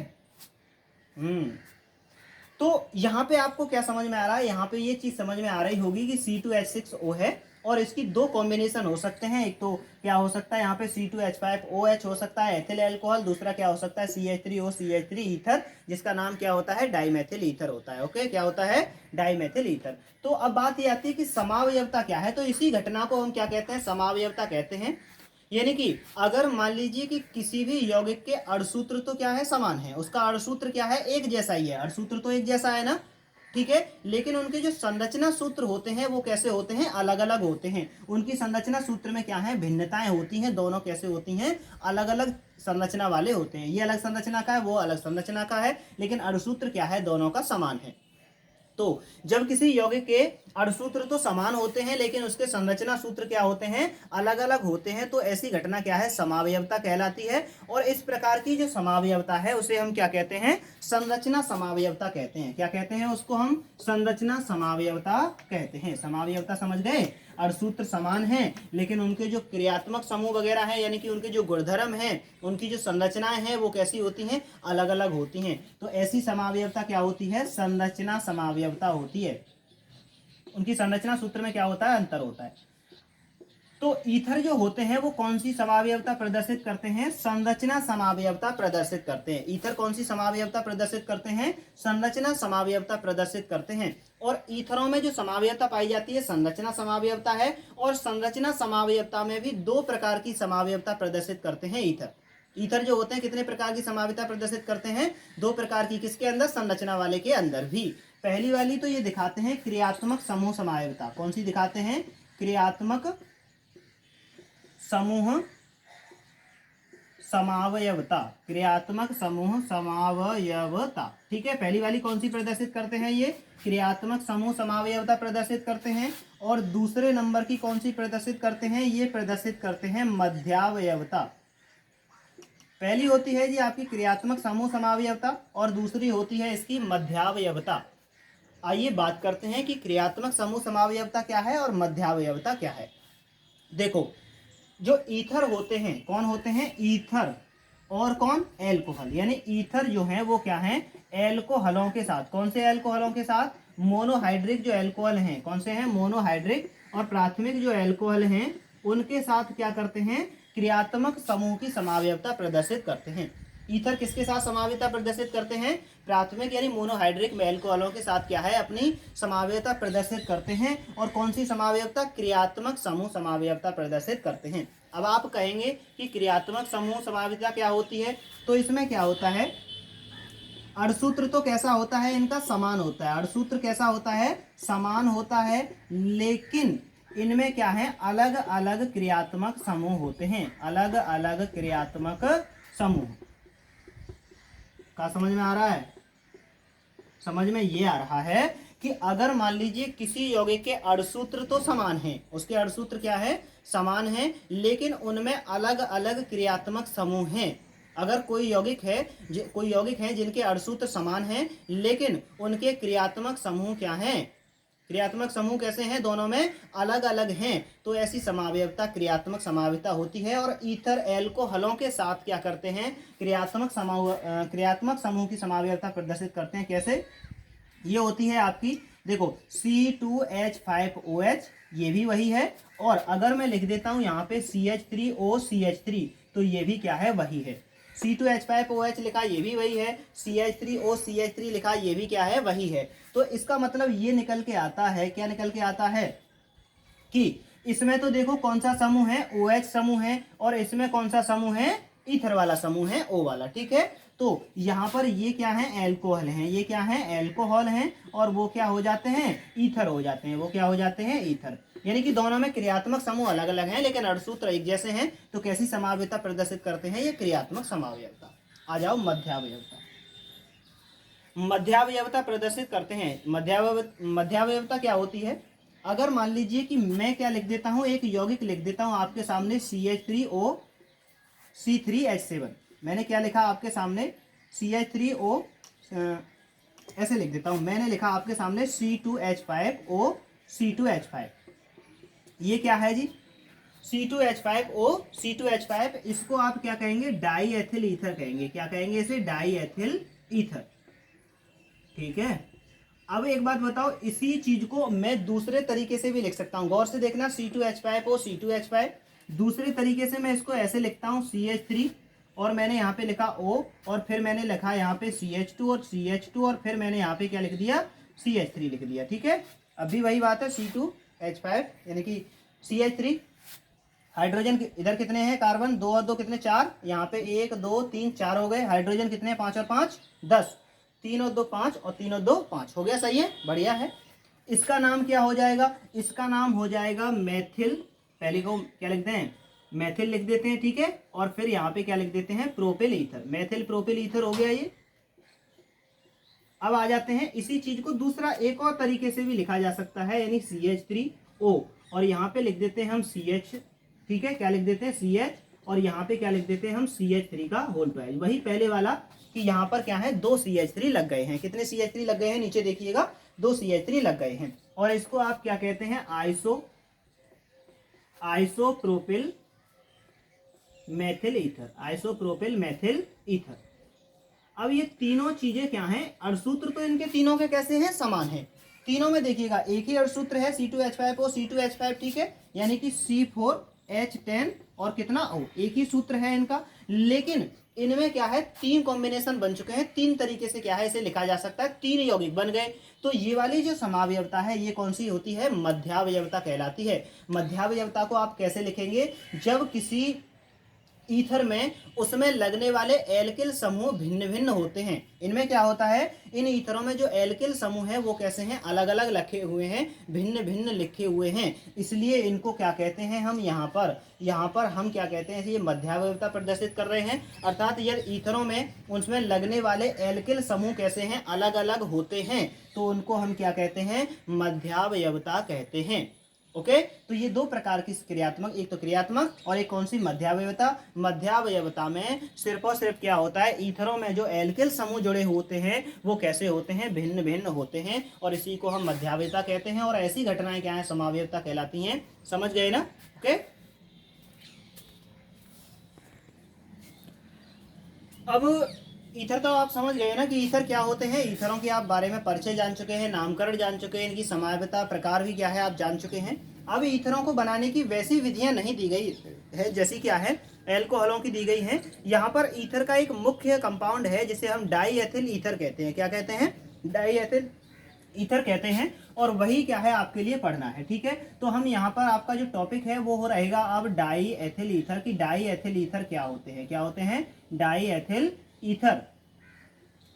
तो यहाँ पे आपको क्या समझ में आ रहा है, यहाँ पे ये चीज समझ में आ रही होगी कि C2H6O है, और इसकी दो कॉम्बिनेशन हो सकते हैं। एक तो क्या हो सकता है यहाँ पे C2H5OH हो सकता है एथिल अल्कोहल, दूसरा क्या हो सकता है CH3OCH3 ईथर, जिसका नाम क्या होता है डाइमेथिल ईथर होता है। ओके, क्या होता है डाइमेथिल ईथर। तो अब बात ये आती है कि समावयवता क्या है। तो इसी घटना को हम क्या कहते हैं, समावयवता कहते हैं। यानी कि अगर मान लीजिए कि किसी भी यौगिक के अणुसूत्र तो क्या है समान है, उसका अणुसूत्र क्या है एक जैसा ही है, अणुसूत्र तो एक जैसा है ना, ठीक है, लेकिन उनके जो संरचना सूत्र होते हैं वो कैसे होते हैं, अलग अलग होते हैं। उनकी संरचना सूत्र में क्या है, भिन्नताएं होती हैं। दोनों कैसे होती हैं, अलग अलग संरचना वाले होते हैं। ये अलग संरचना का है, वो अलग संरचना का है, लेकिन अणुसूत्र क्या है, दोनों का समान है। तो जब किसी यौगिक के अणुसूत्र तो समान होते हैं लेकिन उसके संरचना सूत्र क्या होते हैं, अलग अलग होते हैं, तो ऐसी घटना क्या है, समावयवता कहलाती है। और इस प्रकार की जो समावयवता है उसे हम क्या कहते हैं, संरचना समावयवता कहते हैं। क्या कहते हैं उसको हम, संरचना समावयवता कहते हैं। समावयवता समझ गए, अणुसूत्र समान हैं लेकिन उनके जो क्रियात्मक समूह वगैरह हैं, यानी कि उनके जो गुणधर्म हैं, उनकी जो संरचनाएं हैं वो कैसी होती हैं, अलग अलग होती हैं। तो ऐसी समावयवता क्या होती है, संरचना समावयवता होती है। उनकी संरचना सूत्र में क्या होता है, अंतर होता है। तो ईथर जो होते हैं वो कौन सी समावयवता प्रदर्शित करते हैं, संरचना समावयवता प्रदर्शित करते हैं। ईथर कौन सी समावयवता प्रदर्शित करते हैं, संरचना समावयवता प्रदर्शित करते हैं। और ईथरों में जो समावयवता पाई जाती है संरचना समावयवता है। और संरचना समावयवता में भी दो प्रकार की समावयवता प्रदर्शित करते हैं ईथर। ईथर जो होते हैं कितने प्रकार की समावयवता प्रदर्शित करते हैं, दो प्रकार की। किसके अंदर, संरचना वाले के अंदर भी। पहली वाली तो ये दिखाते हैं क्रियात्मक समूह समावयवता। कौन सी दिखाते हैं, क्रियात्मक समूह समावयवता, क्रियात्मक समूह समावयवता। ठीक है, पहली वाली कौन सी प्रदर्शित करते हैं, ये क्रियात्मक समूह समावयवता प्रदर्शित करते हैं। और दूसरे नंबर की कौन सी प्रदर्शित करते हैं, ये प्रदर्शित करते हैं मध्यावयवता। पहली होती है जी आपकी क्रियात्मक समूह समावयवता और दूसरी होती है इसकी मध्यावयवता। आइए बात करते हैं कि क्रियात्मक समूह समावयवता क्या है और मध्यावयवता क्या है। देखो, जो ईथर होते हैं, कौन होते हैं, ईथर और कौन, एल्कोहल। यानी ईथर जो है वो क्या है, एल्कोहलों के साथ। कौन से एल्कोहलों के साथ, मोनोहाइड्रिक जो एल्कोहल हैं, कौन से हैं, मोनोहाइड्रिक और प्राथमिक जो एल्कोहल हैं उनके साथ क्या करते हैं, क्रियात्मक समूह की समावयवता प्रदर्शित करते हैं। ईथर किसके साथ समावयवता प्रदर्शित करते हैं, प्राथमिक यानी मोनोहाइड्रिक एल्कोहलों के साथ क्या है, अपनी समावयवता प्रदर्शित करते हैं। और कौन सी समावयवता, क्रियात्मक समूह समावयवता प्रदर्शित करते हैं। अब आप कहेंगे कि क्रियात्मक समूह समावयवता क्या होती है, तो इसमें क्या होता है, अणुसूत्र तो कैसा होता है, इनका समान होता है। अणुसूत्र कैसा होता है, समान होता है, लेकिन इनमें क्या है, अलग अलग क्रियात्मक समूह होते हैं। अलग अलग क्रियात्मक समूह का समझ में आ रहा है, समझ में ये आ रहा है कि अगर मान लीजिए किसी यौगिक के अणुसूत्र तो समान हैं, उसके अणुसूत्र क्या है, समान है, लेकिन उनमें अलग अलग क्रियात्मक समूह हैं। अगर कोई यौगिक है जिनके अणुसूत्र समान हैं लेकिन उनके क्रियात्मक समूह क्या हैं, क्रियात्मक समूह कैसे हैं, दोनों में अलग अलग हैं, तो ऐसी समावयवता क्रियात्मक समावयवता होती है। और ईथर एल्कोहलों के साथ क्या करते हैं, क्रियात्मक समूह की समावयवता प्रदर्शित करते हैं। कैसे, ये होती है आपकी, देखो C2H5OH, ये भी वही है। और अगर मैं लिख देता हूं यहाँ पे CH3OCH3, तो ये भी क्या है, वही है। C2H5OH लिखा, ये भी वही है। CH3OCH3 लिखा, ये भी क्या है, वही है। तो इसका मतलब ये निकल के आता है, क्या निकल के आता है, कि इसमें तो देखो कौन सा समूह है, OH समूह है, और इसमें कौन सा समूह है, ईथर वाला समूह है, O वाला। ठीक है, तो यहाँ पर ये क्या है, एल्कोहल हैं, ये क्या है, एल्कोहल हैं, और वो क्या हो जाते हैं, ईथर हो जाते हैं। वो क्या हो जाते हैं, ईथर। यानी कि दोनों में क्रियात्मक समूह अलग अलग हैं लेकिन अणुसूत्र एक जैसे हैं। तो कैसी समावयवता प्रदर्शित करते हैं, ये क्रियात्मक समावयवता। आ जाओ मध्यावयवता। मध्यावयवता प्रदर्शित करते हैं। मध्यावयवता क्या होती है, अगर मान लीजिए कि मैं क्या लिख देता हूं, एक यौगिक लिख देता हूं आपके सामने CH3O C3H7। मैंने क्या लिखा आपके सामने, CH3O, ऐसे लिख देता हूं, मैंने लिखा आपके सामने C2H5O C2H5। ये क्या है जी, C2H5O C2H5, इसको आप क्या कहेंगे, डाई एथिल ईथर कहेंगे। क्या कहेंगे इसे, डाई एथिल ईथर। ठीक है, अब एक बात बताओ, इसी चीज को मैं दूसरे तरीके से भी लिख सकता हूँ, गौर से देखना, C2H5O C2H5। दूसरे तरीके से मैं इसको ऐसे लिखता हूँ CH3, और मैंने यहाँ पे लिखा O, और फिर मैंने लिखा यहाँ पे CH2 और CH2, और फिर मैंने यहाँ पे क्या लिख दिया, CH3 लिख दिया। ठीक है, अभी वही बात है, C2H5 यानी कि CH3। हाइड्रोजन इधर कितने हैं, कार्बन, 2 और 2 कितने, 4, यहाँ पे 1 2 3 4 हो गए। हाइड्रोजन कितने, 5 और 5 10, 3 और 2 5, और 3 और 2 5 हो गया। सही है, बढ़िया है। इसका नाम क्या हो जाएगा, इसका नाम हो जाएगा मेथिल। पहले को क्या लिखते हैं, मेथिल लिख देते हैं। ठीक है, और फिर यहाँ पे क्या लिख देते हैं, propyl ether, methyl propyl ether हो गया ये। अब आ जाते हैं, इसी चीज को दूसरा एक और तरीके से भी लिखा जा सकता है, यानी CH3O, और यहाँ पे लिख देते हैं हम CH। ठीक है, क्या लिख देते हैं, CH, और यहाँ पे क्या लिख देते हैं हम, CH3 का होल ट्वाइस। वही पहले वाला कि यहाँ पर क्या है, 2 CH3 लग गए हैं। कितने CH3 लग गए हैं, नीचे देखिएगा, 2 CH3 लग गए हैं। और इसको आप क्या कहते हैं, isopropyl methyl ether, isopropyl methyl ether. अब ये तीनों चीजें क्या हैं, अणुसूत्र तो इनके तीनों के कैसे हैं, समान हैं। तीनों में देखिएगा एक ही अणुसूत्र है, C2H5O C2H5। ठीक है, यानी कि C4H10 और कितना O, एक ही सूत्र है इनका। लेकिन इनमें क्या है, 3 कॉम्बिनेशन बन चुके हैं, 3 तरीके से क्या है इसे लिखा जा सकता है, 3 यौगिक बन गए। तो ये वाली जो समावयवता है, ये कौन सी होती है, मध्यावयवता कहलाती है। मध्यावयवता को आप कैसे लिखेंगे, जब किसी ईथर में उसमें लगने वाले एल्किल समूह भिन्न भिन्न होते हैं। इनमें क्या होता है, इन ईथरों में जो एल्किल समूह है वो कैसे हैं, अलग अलग लिखे हुए हैं, भिन्न भिन्न लिखे हुए हैं। इसलिए इनको क्या कहते हैं हम, यहाँ पर हम क्या कहते हैं, ये मध्यावयवता प्रदर्शित कर रहे हैं। अर्थात ये ईथरों में उसमें लगने वाले एल्किल समूह कैसे हैं, अलग अलग होते हैं, तो उनको हम क्या कहते हैं, मध्यावयवता कहते हैं। ओके, तो ये 2 प्रकार की क्रियात्मक, एक तो क्रियात्मक और एक कौन सी, मध्यावयवता। मध्यावयवता में सिर्फ और सिर्फ क्या होता है, ईथरों में जो एल्किल समूह जुड़े होते हैं वो कैसे होते हैं, भिन्न भिन्न होते हैं, और इसी को हम मध्यावयवता कहते हैं। और ऐसी घटनाएं क्या है, समावयवता कहलाती हैं। समझ गए ना। ओके, अब ईथर तो आप समझ गए ना कि ईथर क्या होते हैं। ईथरों के आप बारे में परिचय जान चुके हैं, नामकरण जान चुके हैं, इनकी समावयवता प्रकार भी क्या है आप जान चुके हैं। अब ईथरों को बनाने की वैसी विधियां नहीं दी गई है जैसी क्या है एल्कोहलों की दी गई हैं। यहाँ पर ईथर का एक मुख्य कंपाउंड है जिसे हम डाई एथिल ईथर कहते हैं। क्या कहते हैं, डाई एथिल ईथर कहते हैं, और वही क्या है आपके लिए पढ़ना है। ठीक है, तो हम यहाँ पर आपका जो टॉपिक है वो हो रहेगा अब डाई एथिल ईथर की। डाई एथिल ईथर क्या होते हैं, क्या होते हैं, डाई एथिल ईथर।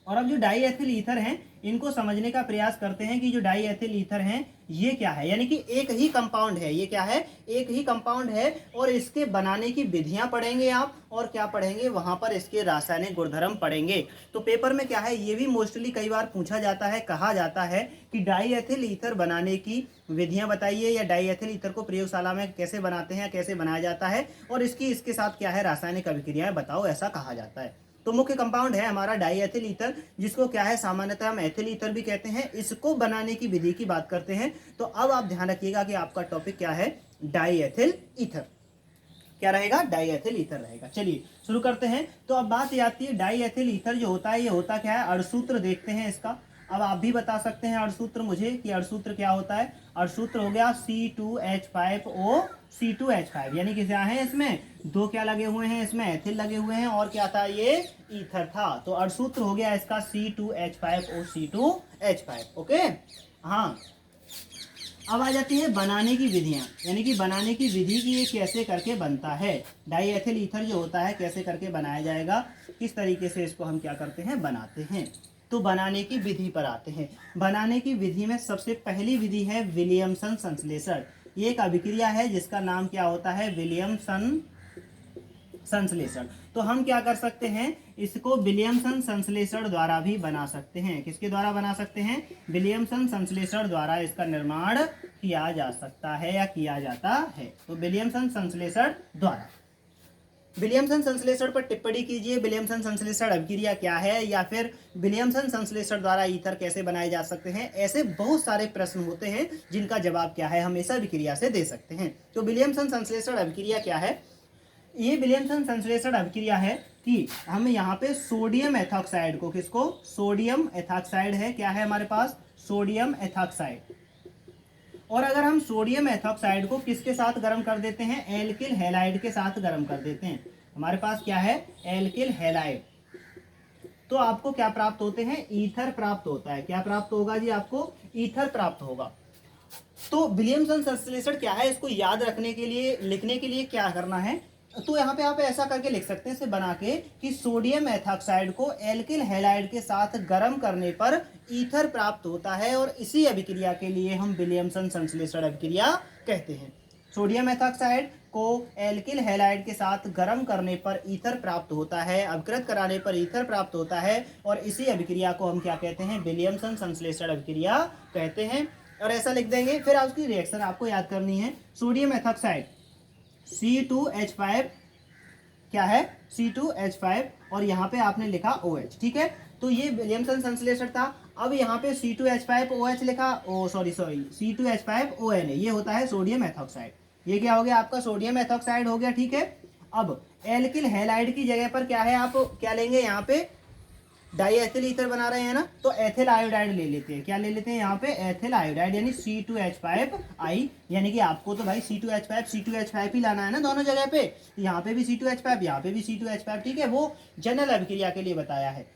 और अब जो डाई एथिल ईथर हैं इनको समझने का प्रयास करते हैं कि जो डाई एथिल ईथर हैं ये क्या है, यानी कि एक ही कंपाउंड है। ये क्या है, एक ही कंपाउंड है, और इसके बनाने की विधियां पढ़ेंगे आप, और क्या पढ़ेंगे, वहां पर इसके रासायनिक गुणधर्म पढ़ेंगे। तो पेपर में क्या है, ये भी मोस्टली कई बार पूछा जाता है, कहा जाता है कि डाई एथिल ईथर बनाने की विधियां बताइए, या डाई एथिल ईथर को प्रयोगशाला में कैसे बनाते हैं, कैसे बनाया जाता है, और इसके साथ क्या है रासायनिक अभिक्रियाएं बताओ, ऐसा कहा जाता है। तो मुख्य कंपाउंड है हमारा डाई एथिल ईथर, जिसको क्या है सामान्यतः हम एथिल ईथर भी कहते हैं। इसको बनाने की विधि की बात करते हैं। तो अब आप ध्यान रखिएगा कि आपका टॉपिक क्या है, डाई एथिल ईथर। क्या रहेगा, डाई एथिल ईथर रहेगा। चलिए शुरू करते हैं। तो अब बात ये आती है, डाई एथिल ईथर जो होता है ये होता क्या है, अणुसूत्र देखते हैं इसका। अब आप भी बता सकते हैं अणुसूत्र मुझे कि अणुसूत्र क्या होता है। अणुसूत्र हो गया C2H5O C2H5, यानी कि क्या है इसमें 2 क्या लगे हुए हैं, इसमें एथिल लगे हुए हैं, और क्या था ये ईथर था। तो अणुसूत्र हो गया इसका C2H5O C2H5। ओके, हाँ। अब आ जाती है बनाने की विधियां, यानी कि बनाने की विधि की ये कैसे करके बनता है। डाई एथिल ईथर जो होता है कैसे करके बनाया जाएगा, किस तरीके से इसको हम क्या करते हैं, बनाते हैं। तो बनाने की विधि पर आते हैं। बनाने की विधि में सबसे पहली विधि है विलियमसन संश्लेषण। ये एक अभिक्रिया है जिसका नाम क्या होता है, विलियमसन संश्लेषण। तो हम क्या कर सकते हैं, इसको विलियमसन संश्लेषण द्वारा भी बना सकते हैं। किसके द्वारा बना सकते हैं, विलियमसन संश्लेषण द्वारा इसका निर्माण किया जा सकता है या किया जाता है। तो विलियमसन संश्लेषण द्वारा, विलियमसन संश्लेषण पर टिप्पणी कीजिए। विलियमसन संश्लेषण अभिक्रिया क्या है, या फिर विलियमसन संश्लेषण द्वारा ईथर कैसे बनाए जा सकते हैं। ऐसे बहुत सारे प्रश्न होते हैं जिनका जवाब क्या है, हम इस अभिक्रिया से दे सकते हैं। तो विलियमसन संश्लेषण अभिक्रिया क्या है, ये विलियमसन संश्लेषण अभिक्रिया है कि हम यहाँ पे सोडियम एथॉक्साइड को, किसको, सोडियम एथॉक्साइड है, क्या है हमारे पास सोडियम एथॉक्साइड। और अगर हम सोडियम एथॉक्साइड को किसके साथ गर्म कर देते हैं, एल्किल हैलाइड के साथ गर्म कर देते हैं, हमारे पास क्या है, एल्किल हैलाइड, तो आपको क्या प्राप्त होते हैं, ईथर प्राप्त होता है। क्या प्राप्त होगा जी, आपको ईथर प्राप्त होगा। तो विलियमसन संश्लेषण क्या है, इसको याद रखने के लिए, लिखने के लिए क्या करना है, तो यहाँ पे आप ऐसा करके लिख सकते हैं इसे बना के कि सोडियम एथॉक्साइड को एल्किल हैलाइड के साथ गर्म करने पर ईथर प्राप्त होता है, और इसी अभिक्रिया के लिए हम विलियमसन संश्लेषण अभिक्रिया कहते हैं। सोडियम एथॉक्साइड को एल्किल हैलाइड के साथ गर्म करने पर ईथर प्राप्त होता है, अभिकृत कराने पर ईथर प्राप्त होता है, और इसी अभिक्रिया को हम क्या कहते हैं, विलियमसन संश्लेषण अभिक्रिया कहते हैं। और ऐसा लिख देंगे। फिर उसकी रिएक्शन आपको याद करनी है। सोडियम एथॉक्साइड C2H5 क्या है, C2H5, और यहाँ पे आपने लिखा OH, ठीक है। तो ये विलियमसन संश्लेषण था। अब यहाँ पे C2H5OH लिखा, C2H5ON, ये होता है सोडियम एथॉक्साइड। ये क्या हो गया, आपका सोडियम एथॉक्साइड हो गया, ठीक है। अब एल्किल हैलाइड की जगह पर क्या है, आप क्या लेंगे, यहाँ पे डाई एथिल ईथर बना रहे हैं ना, तो एथिल आयोडाइड ले लेते हैं। क्या ले लेते हैं यहाँ पे, एथिल आयोडाइड, यानी C2H5I, यानी कि आपको तो भाई C2H5 ही लाना है ना दोनों जगह पे, यहाँ पे भी C2H5, यहाँ पे भी C2H5, ठीक है। वो जनरल अभिक्रिया के लिए बताया है।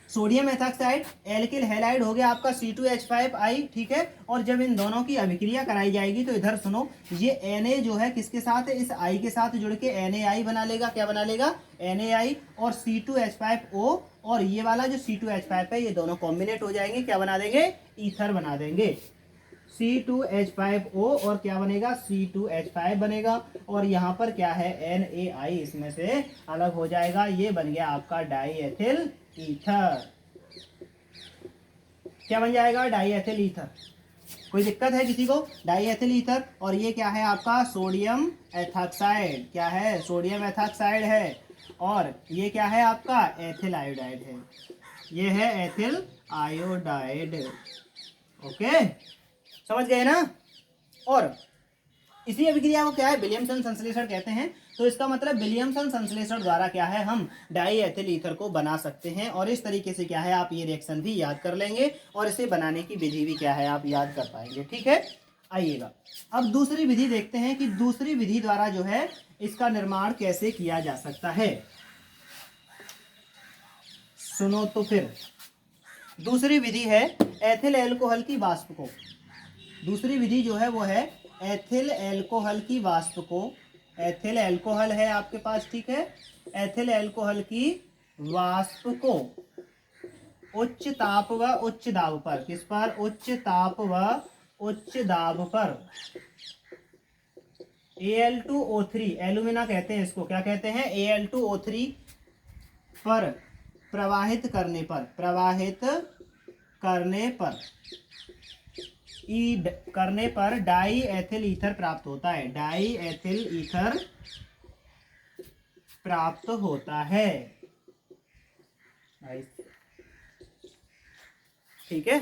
सोडियम एथॉक्साइड एल्किल हैलाइड हो गया आपका C2H5I, ठीक है। और जब इन दोनों की अभिक्रिया कराई जाएगी तो इधर सुनो, ये Na जो है किसके साथ है, इस I के साथ जुड़ के NaI बना लेगा। क्या बना लेगा, NaI, और C2H5O, और ये वाला जो C2H5 है, ये दोनों कॉम्बिनेट हो जाएंगे, क्या बना देंगे, ईथर बना देंगे। C2H5O और क्या बनेगा, C2H5 बनेगा, और यहाँ पर क्या है, NaI इसमें से अलग हो जाएगा। ये बन गया आपका डाई एथिल ईथर। क्या बन जाएगा, डाई एथिल ईथर। कोई दिक्कत है किसी को, डाई एथिल ईथर। और ये क्या है आपका, सोडियम एथॉक्साइड, क्या है, सोडियम एथॉक्साइड है, और ये क्या है आपका, एथिल आयोडाइड है, ये है एथिल आयोडाइड। ओके, समझ गए ना। और इसी अभिक्रिया को क्या है, विलियमसन संश्लेषण कहते हैं। तो इसका मतलब विलियमसन संश्लेषण द्वारा क्या है, हम डाई एथिल ईथर को बना सकते हैं। और इस तरीके से क्या है, आप ये रिएक्शन भी याद कर लेंगे, और इसे बनाने की विधि भी क्या है, आप याद कर पाएंगे, ठीक है। आइएगा, अब दूसरी विधि देखते हैं कि दूसरी विधि द्वारा जो है इसका निर्माण कैसे किया जा सकता है। सुनो तो फिर, दूसरी विधि है एथिल एल्कोहल की वाष्प को, दूसरी विधि जो है वो है एथिल एल्कोहल की वाष्प को, एथिल एल्कोहल है आपके पास, ठीक है, एथिल एल्कोहल की वाष्प को उच्च ताप व उच्च दाब पर, किस पर, उच्च ताप व उच्च दाब पर, Al2O3, एल्यूमिना कहते हैं इसको, क्या कहते हैं, Al2O3 पर प्रवाहित करने पर, प्रवाहित करने पर, करने पर डाई एथिल ईथर प्राप्त होता है, डाई एथिल ईथर प्राप्त होता है, ठीक है।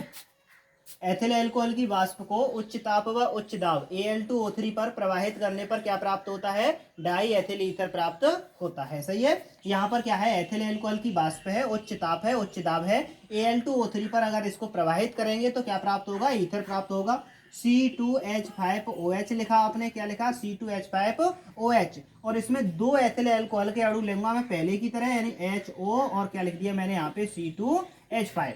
एथिल एल्कोहल की वाष्प को उच्च ताप व उच्च दाब Al2O3 पर प्रवाहित करने पर क्या प्राप्त होता है, डाई एथिल ईथर प्राप्त होता है, सही है। यहाँ पर क्या है, एथिल एल्कोहल की वाष्प है, उच्च ताप है, उच्च दाब है, Al2O3 पर अगर इसको प्रवाहित करेंगे तो क्या प्राप्त होगा, ईथर प्राप्त होगा। C2H5OH लिखा आपने, क्या लिखा, C2H5OH, और इसमें दो एथिल एल्कोहल के अणु लूंगा मैं पहले की तरह, यानी HO, और क्या लिख दिया मैंने यहाँ पे, C2H5।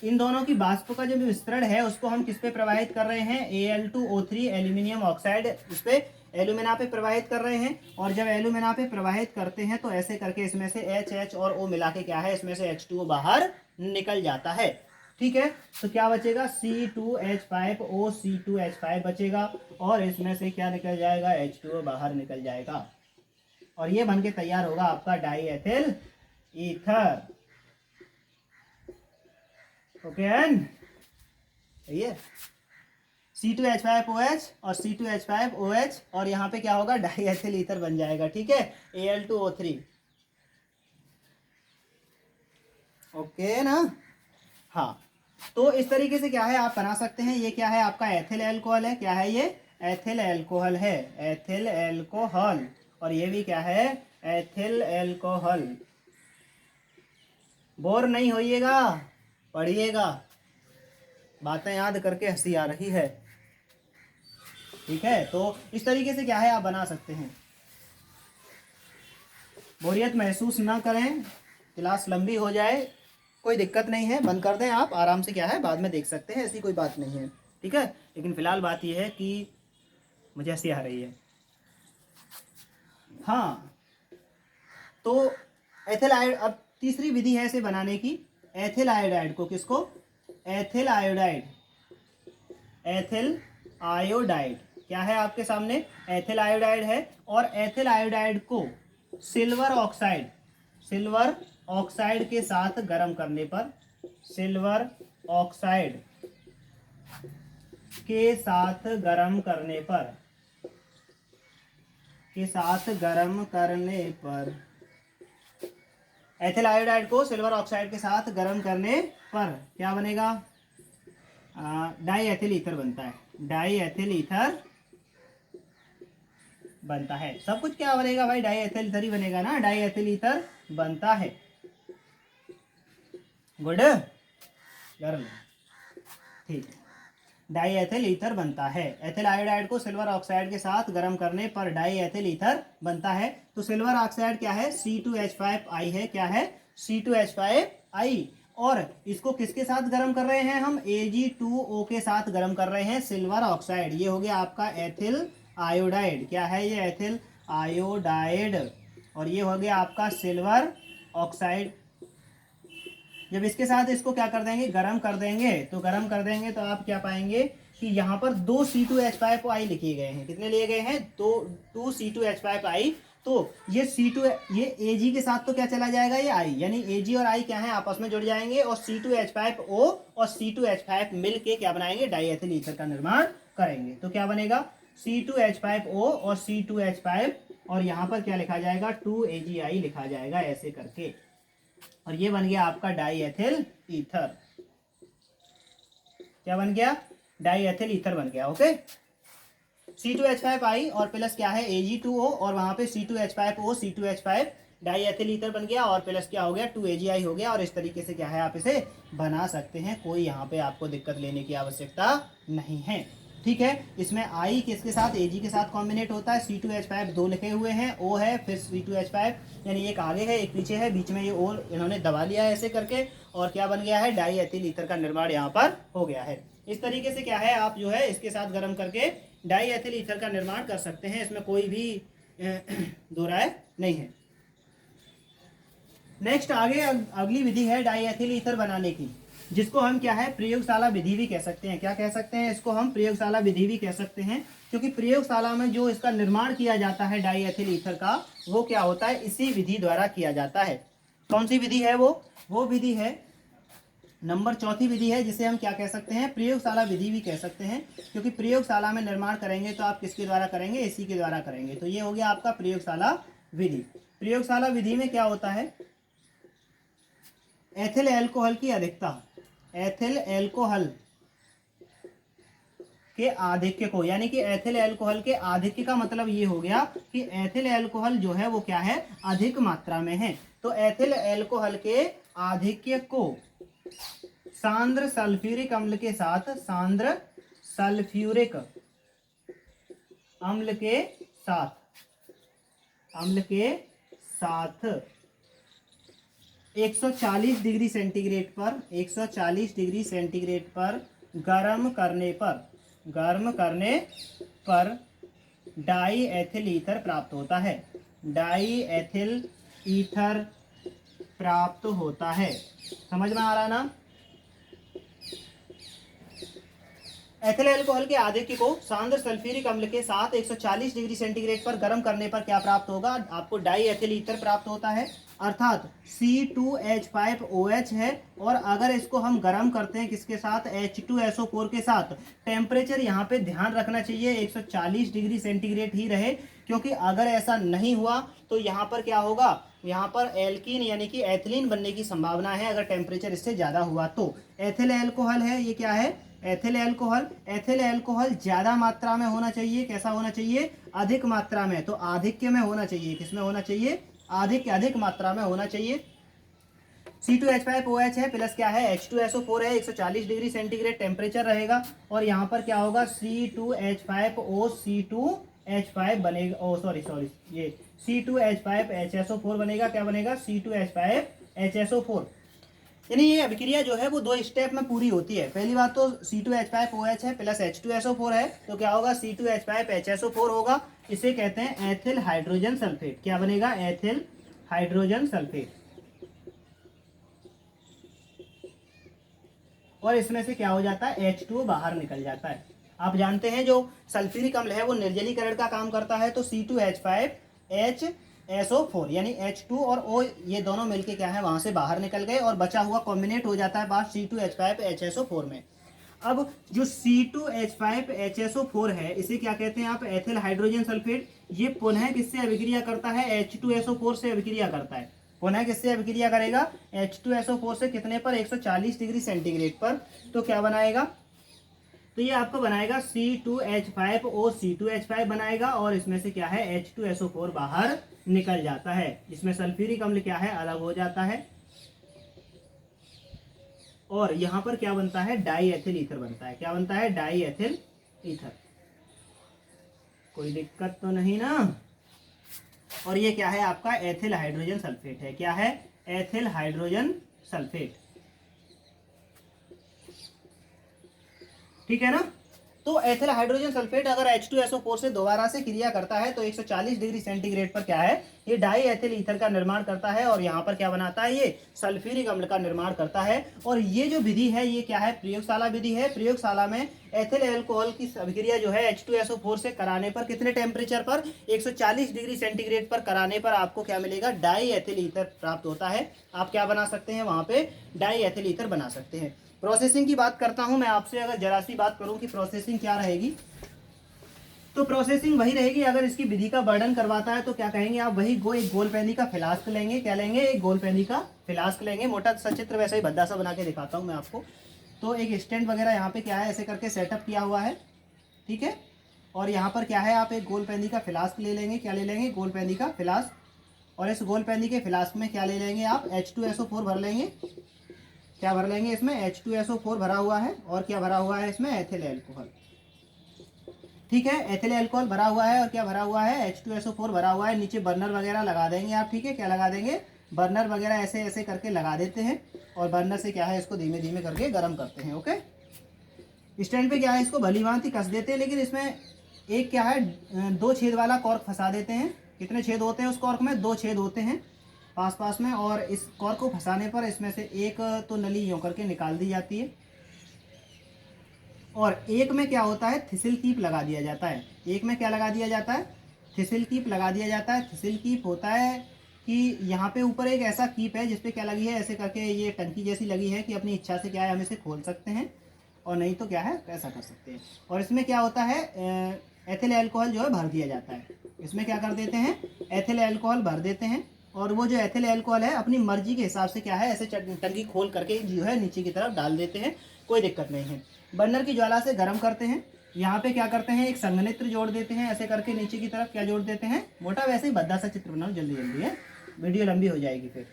इन दोनों की वाष्प का जो विस्तरण है उसको हम किस पे प्रवाहित कर रहे हैं, Al2O3 एल्यूमिनियम ऑक्साइड, इस पे एल्यूमिना पे प्रवाहित कर रहे हैं। और जब एल्यूमिना पे प्रवाहित करते हैं तो ऐसे करके इसमें से H और O मिला के क्या है, इसमें से H2O बाहर निकल जाता है, ठीक है। तो क्या बचेगा, C2H5O, C2H5 बचेगा, और इसमें से क्या निकल जाएगा, H2O बाहर निकल जाएगा, और ये बन के तैयार होगा आपका डाई एथिल ईथर। ओके, ये C2H5OH और C2H5OH, और यहाँ पे क्या होगा, डाई एथिल ईथर बन जाएगा, ठीक है, Al2O3। ओके ना, हाँ। तो इस तरीके से क्या है, आप बना सकते हैं। ये क्या है आपका, एथिल एल्कोहल है, क्या है ये, एथिल एल्कोहल है, एथिल एल्कोहल, और ये भी क्या है, एथिल एल्कोहल। बोर नहीं होइएगा, पढ़िएगा, बातें याद करके हंसी आ रही है। ठीक है, तो इस तरीके से क्या है आप बना सकते हैं। बोरियत महसूस ना करें, क्लास लंबी हो जाए कोई दिक्कत नहीं है, बंद कर दें आप आराम से, क्या है बाद में देख सकते हैं, ऐसी कोई बात नहीं है। ठीक है, लेकिन फिलहाल बात यह है कि मुझे हंसी आ रही है। हाँ, तो एथिल आयोड, अब तीसरी विधि है इसे बनाने की। एथिल आयोडाइड को, किसको, एथिल आयोडाइड, एथिल आयोडाइड क्या है आपके सामने, एथिल आयोडाइड है। और एथिल आयोडाइड को सिल्वर ऑक्साइड, सिल्वर ऑक्साइड के साथ गर्म करने पर, सिल्वर ऑक्साइड के साथ गर्म करने पर, के साथ गर्म करने पर, एथिल आयोडाइड को सिल्वर ऑक्साइड के साथ गर्म करने पर क्या बनेगा, डाई एथिल ईथर बनता है, डाई एथिल ईथर बनता है। सब कुछ क्या बनेगा भाई, डाई एथिल ईथर ही बनेगा ना, डाई एथिल ईथर बनता है। गुड गर्ल, ठीक है, डाई एथिल ईथर बनता है। एथिल आयोडाइड को सिल्वर ऑक्साइड के साथ गर्म करने पर डाई एथिल ईथर बनता है। तो सिल्वर ऑक्साइड क्या है, C2H5I है, क्या है, C2H5I। और इसको किसके साथ गर्म कर रहे हैं हम, Ag2O के साथ गर्म कर रहे हैं, सिल्वर ऑक्साइड। ये हो गया आपका एथिल आयोडाइड, क्या है ये, एथिल आयोडाइड। और ये हो गया आपका सिल्वर ऑक्साइड। जब इसके साथ इसको क्या कर देंगे, गरम कर देंगे, तो गरम कर देंगे तो आप क्या पाएंगे कि यहाँ पर 2 C2H5I लिखे गए हैं। कितने लिए गए हैं, 2 C2H5I। तो ये C2, ये Ag के साथ तो क्या चला जाएगा, ये I, यानी Ag और I क्या है आपस में जुड़ जाएंगे, और C2H5O और C2H5 मिल के क्या बनाएंगे, डाईएथिल ईथर का निर्माण करेंगे। तो क्या बनेगा, C2H5O और C2H5, और यहाँ पर क्या लिखा जाएगा, 2AgI लिखा जाएगा ऐसे करके, और ये बन गया आपका डाईएथिल ईथर। क्या बन गया, डाईएथिल ईथर बन गया। ओके, C2H5I और प्लस क्या है Ag2O, और वहां पे C2H5O C2H5 डाईएथिल ईथर बन गया, और प्लस क्या हो गया, 2AgI हो गया। और इस तरीके से क्या है आप इसे बना सकते हैं, कोई यहाँ पे आपको दिक्कत लेने की आवश्यकता नहीं है। ठीक है, इसमें I किसके साथ, Ag के साथ कॉम्बिनेट होता है। C2H5 2 लिखे हुए हैं, O है, फिर C2H5, यानी एक आगे है एक पीछे है, बीच में ये O इन्होंने दबा लिया है ऐसे करके, और क्या बन गया है, डाईएथिल ईथर का निर्माण यहाँ पर हो गया है। इस तरीके से क्या है आप जो है इसके साथ गर्म करके डाईएथिल ईथर का निर्माण कर सकते हैं, इसमें कोई भी दो राय नहीं है। नेक्स्ट आगे अगली विधि है डाईएथिल ईथर बनाने की, जिसको हम क्या है, प्रयोगशाला विधि भी कह सकते हैं। क्या कह सकते हैं इसको हम, प्रयोगशाला विधि भी कह सकते हैं, क्योंकि प्रयोगशाला में जो इसका निर्माण किया जाता है डाईएथिल ईथर का, वो क्या होता है, इसी विधि द्वारा किया जाता है। कौन सी विधि है वो विधि है नंबर चौथी विधि है, जिसे हम क्या कह सकते हैं, प्रयोगशाला विधि भी कह सकते हैं, क्योंकि प्रयोगशाला में निर्माण करेंगे तो आप किसके द्वारा करेंगे, इसी के द्वारा करेंगे। तो ये हो गया आपका प्रयोगशाला विधि। प्रयोगशाला विधि में क्या होता है, एथिल एल्कोहल की अधिकता, एथिल एल्कोहल के आधिक्य को, यानी कि एथिल एल्कोहल के आधिक्य का मतलब ये हो गया कि एथिल एल्कोहल जो है वो क्या है, अधिक मात्रा में है। तो एथिल एल्कोहल के आधिक्य को सांद्र सल्फ्यूरिक अम्ल के साथ, सांद्र सल्फ्यूरिक अम्ल के साथ, अम्ल के साथ 140 डिग्री सेंटीग्रेड पर, 140 डिग्री सेंटीग्रेड पर गर्म करने पर डाईएथिल ईथर प्राप्त होता है, डाईएथिल ईथर प्राप्त होता है। समझ में आ रहा ना। एथिल अल्कोहल के आधिक्य को सांद्र सल्फ्यूरिक अम्ल के साथ 140 डिग्री सेंटीग्रेड पर गर्म करने पर क्या प्राप्त होगा, आपको डाईएथिल ईथर प्राप्त होता है, अर्थात C2H5OH है। और अगर इसको हम गर्म करते हैं किसके साथ, H2SO4 के साथ, टेम्परेचर यहाँ पे ध्यान रखना चाहिए 140 डिग्री सेंटीग्रेड ही रहे, क्योंकि अगर ऐसा नहीं हुआ तो यहाँ पर क्या होगा, यहाँ पर एल्कीन यानी कि एथिलीन बनने की संभावना है, अगर टेम्परेचर इससे ज़्यादा हुआ तो। एथिल एल्कोहल है, ये क्या है, एथिल एल्कोहल। एथिल एल्कोहल ज़्यादा मात्रा में होना चाहिए, कैसा होना चाहिए, अधिक मात्रा में, तो आधिक्य में होना चाहिए, किसमें होना चाहिए, अधिक मात्रा में होना चाहिए। C2H5OH है प्लस क्या है H2SO4 है, 140 डिग्री सेंटीग्रेड टेम्परेचर रहेगा। और यहाँ पर क्या होगा C2H5O C2H5 बनेगा, ओ सॉरी ये C2H5HSO4 बनेगा। क्या बनेगा C2H5HSO4। यानी ये अभिक्रिया जो है वो 2 स्टेप में पूरी होती है। पहली बात तो C2H5OH है प्लस H2SO4 है, तो क्या होगा C2H5HSO4 होगा। इसे कहते हैं एथिल हाइड्रोजन सल्फेट। क्या बनेगा एथिल हाइड्रोजन सल्फेट। और इसमें से क्या हो जाता है H2O बाहर निकल जाता है। आप जानते हैं जो सल्फ्यूरिक अम्ल है वो निर्जलीकरण का काम करता है, तो C2H5HSO4 यानी H2 और O ये दोनों मिलके क्या है वहां से बाहर निकल गए और बचा हुआ कॉम्बिनेट हो जाता है बात C2H5HSO4 में। अब जो C2H5HSO4 है इसे क्या कहते हैं आप एथिल हाइड्रोजन सल्फेट। ये पुनः किससे अभिक्रिया करता है H2SO4 से अभिक्रिया करता है। पुनः किससे अभिक्रिया करेगा H2SO4 से, कितने पर 140 डिग्री सेंटीग्रेड पर। तो क्या बनाएगा, तो ये आपको बनाएगा C2H5O C2H5 बनाएगा और इसमें से क्या है H2SO4 बाहर निकल जाता है। इसमें सल्फ्यूरिक अम्ल क्या है अलग हो जाता है और यहां पर क्या बनता है डाई एथिल ईथर बनता है। क्या बनता है डाई एथिल ईथर। कोई दिक्कत तो नहीं ना। और ये क्या है आपका एथिल हाइड्रोजन सल्फेट है। क्या है एथिल हाइड्रोजन सल्फेट। ठीक है ना। तो एथिल हाइड्रोजन सल्फेट अगर H2SO4 से दोबारा से क्रिया करता है तो 140 डिग्री सेंटीग्रेड पर क्या है ये डाई एथिल ईथर का निर्माण करता है और यहाँ पर क्या बनाता है ये सल्फ्यूरिक अम्ल का निर्माण करता है। और ये जो विधि है ये क्या है प्रयोगशाला विधि है। प्रयोगशाला में एथिल एल्कोहल की अभिक्रिया जो है H2SO4 से कराने पर कितने टेम्परेचर पर 140 डिग्री सेंटीग्रेड पर कराने पर आपको क्या मिलेगा डाई एथिल ईथर प्राप्त होता है। आप क्या बना सकते हैं वहां पे डाई एथिल ईथर बना सकते हैं। प्रोसेसिंग की बात करता हूं मैं आपसे, अगर जरा सी बात करूं कि प्रोसेसिंग क्या रहेगी, तो प्रोसेसिंग वही रहेगी। अगर इसकी विधि का वर्णन करवाता है तो क्या कहेंगे आप वही एक गोलपेंदी का फ्लास्क लेंगे। क्या लेंगे एक गोलपेंदी का फ्लास्क लेंगे। मोटा सा चित्र वैसे ही भद्दा सा बना के दिखाता हूं मैं आपको। तो एक स्टैंड वगैरह यहाँ पे क्या है ऐसे करके सेटअप किया हुआ है, ठीक है। और यहाँ पर क्या है आप एक गोलपेंदी का फ्लास्क ले लेंगे। क्या ले लेंगे गोलपेंदी का फ्लास्क। और इस गोलपेंदी के फ्लास्क में क्या ले लेंगे आप H2SO4 भर लेंगे। क्या भर लेंगे इसमें H2SO4 भरा हुआ है और क्या भरा हुआ है इसमें एथिल एल्कोहल। ठीक है एथिल एल्कोहल भरा हुआ है और क्या भरा हुआ है H2SO4 भरा हुआ है। नीचे बर्नर वगैरह लगा देंगे आप, ठीक है। क्या लगा देंगे बर्नर वगैरह ऐसे ऐसे करके लगा देते हैं और बर्नर से क्या है इसको धीमे धीमे करके गर्म करते हैं। ओके स्टैंड पे क्या है इसको भली भांति कस देते हैं, लेकिन इसमें एक क्या है 2 छेद वाला कॉर्क फंसा देते हैं। कितने छेद होते हैं उस कॉर्क में 2 छेद होते हैं पास पास में। और इस कॉर्क को फंसाने पर इसमें से एक तो नली यूं करके निकाल दी जाती है और एक में क्या होता है थिसिल कीप लगा दिया जाता है। एक में क्या लगा दिया जाता है थिसिल कीप लगा दिया जाता है। थिसिल कीप होता है कि यहाँ पे ऊपर एक ऐसा कीप है जिसपे क्या लगी है ऐसे करके ये टंकी जैसी लगी है कि अपनी इच्छा से क्या है हम इसे खोल सकते हैं और नहीं तो क्या है ऐसा कर सकते हैं। और इसमें क्या होता है एथिल एल्कोहल जो है भर दिया जाता है। इसमें क्या कर देते हैं एथिल एल्कोहल भर देते हैं और वो जो एथिल एल्कोहल है अपनी मर्जी के हिसाब से क्या है ऐसे टंकी खोल करके जो है नीचे की तरफ डाल देते हैं। कोई दिक्कत नहीं है। बर्नर की ज्वाला से गर्म करते हैं। यहाँ पे क्या करते हैं एक संघनित्र जोड़ देते हैं ऐसे करके नीचे की तरफ क्या जोड़ देते हैं मोटा वैसे ही भद्दा सा चित्र बनाओ जल्दी जल्दी है, वीडियो लंबी हो जाएगी फिर।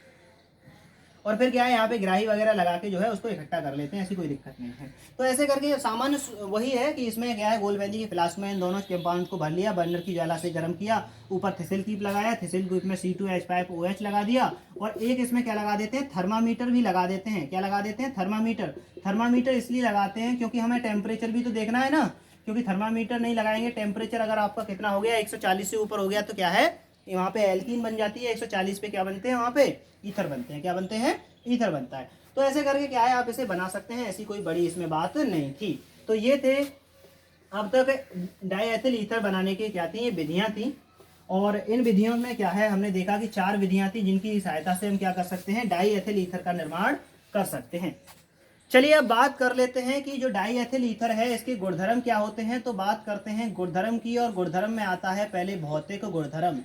और फिर क्या है यहाँ पे ग्राही वगैरह लगा के जो है उसको इकट्ठा कर लेते हैं, ऐसी कोई दिक्कत नहीं है। तो ऐसे करके सामान्य वही है कि इसमें क्या है गोलबेंदी के फ्लास्क में इन दोनों कंपाउंड को भर लिया, बर्नर की ज्वाला से गर्म किया, ऊपर थिसिल कीप लगाया, थिसिल कीप में C2H5OH लगा दिया और एक इसमें क्या लगा देते हैं थर्मामीटर भी लगा देते हैं। क्या लगा देते हैं थर्मामीटर। थर्मामीटर इसलिए लगाते हैं क्योंकि हमें टेम्परेचर भी तो देखना है ना, क्योंकि थर्मामीटर नहीं लगाएंगे टेम्परेचर अगर आपका कितना हो गया 140 से ऊपर हो गया तो क्या है वहाँ पे एल्कीन बन जाती है। 140 पे क्या बनते हैं वहाँ पे ईथर बनते हैं। क्या बनते हैं ईथर बनता है। तो ऐसे करके क्या है आप इसे बना सकते हैं, ऐसी कोई बड़ी इसमें बात नहीं थी। तो ये थे अब तक डाईएथिल ईथर बनाने की क्या थी ये विधियाँ थी। और इन विधियों में क्या है हमने देखा कि 4 विधियाँ थी जिनकी सहायता से हम क्या कर सकते हैं डाईएथिल ईथर का निर्माण कर सकते हैं। चलिए अब बात कर लेते हैं कि जो डाईएथिल ईथर है इसके गुणधर्म क्या होते हैं। तो बात करते हैं गुणधर्म की और गुणधर्म में आता है पहले भौतिक गुणधर्म।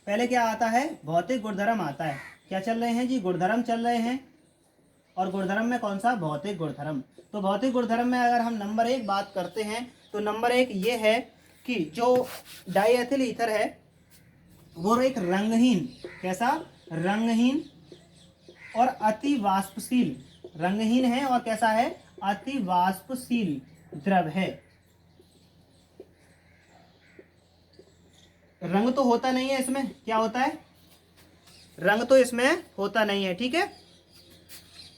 पहले क्या आता है भौतिक गुणधर्म आता है। क्या चल रहे हैं जी गुणधर्म चल रहे हैं और गुणधर्म में कौन सा भौतिक गुणधर्म। तो भौतिक गुणधर्म में अगर हम नंबर 1 बात करते हैं तो नंबर 1 ये है कि जो डाईएथिल ईथर है वो एक रंगहीन कैसा रंगहीन और अति वाष्पशील, रंगहीन है और कैसा है, अति वाष्पशील द्रव है। रंग तो होता नहीं है इसमें, क्या होता है, रंग तो इसमें होता नहीं है, ठीक है।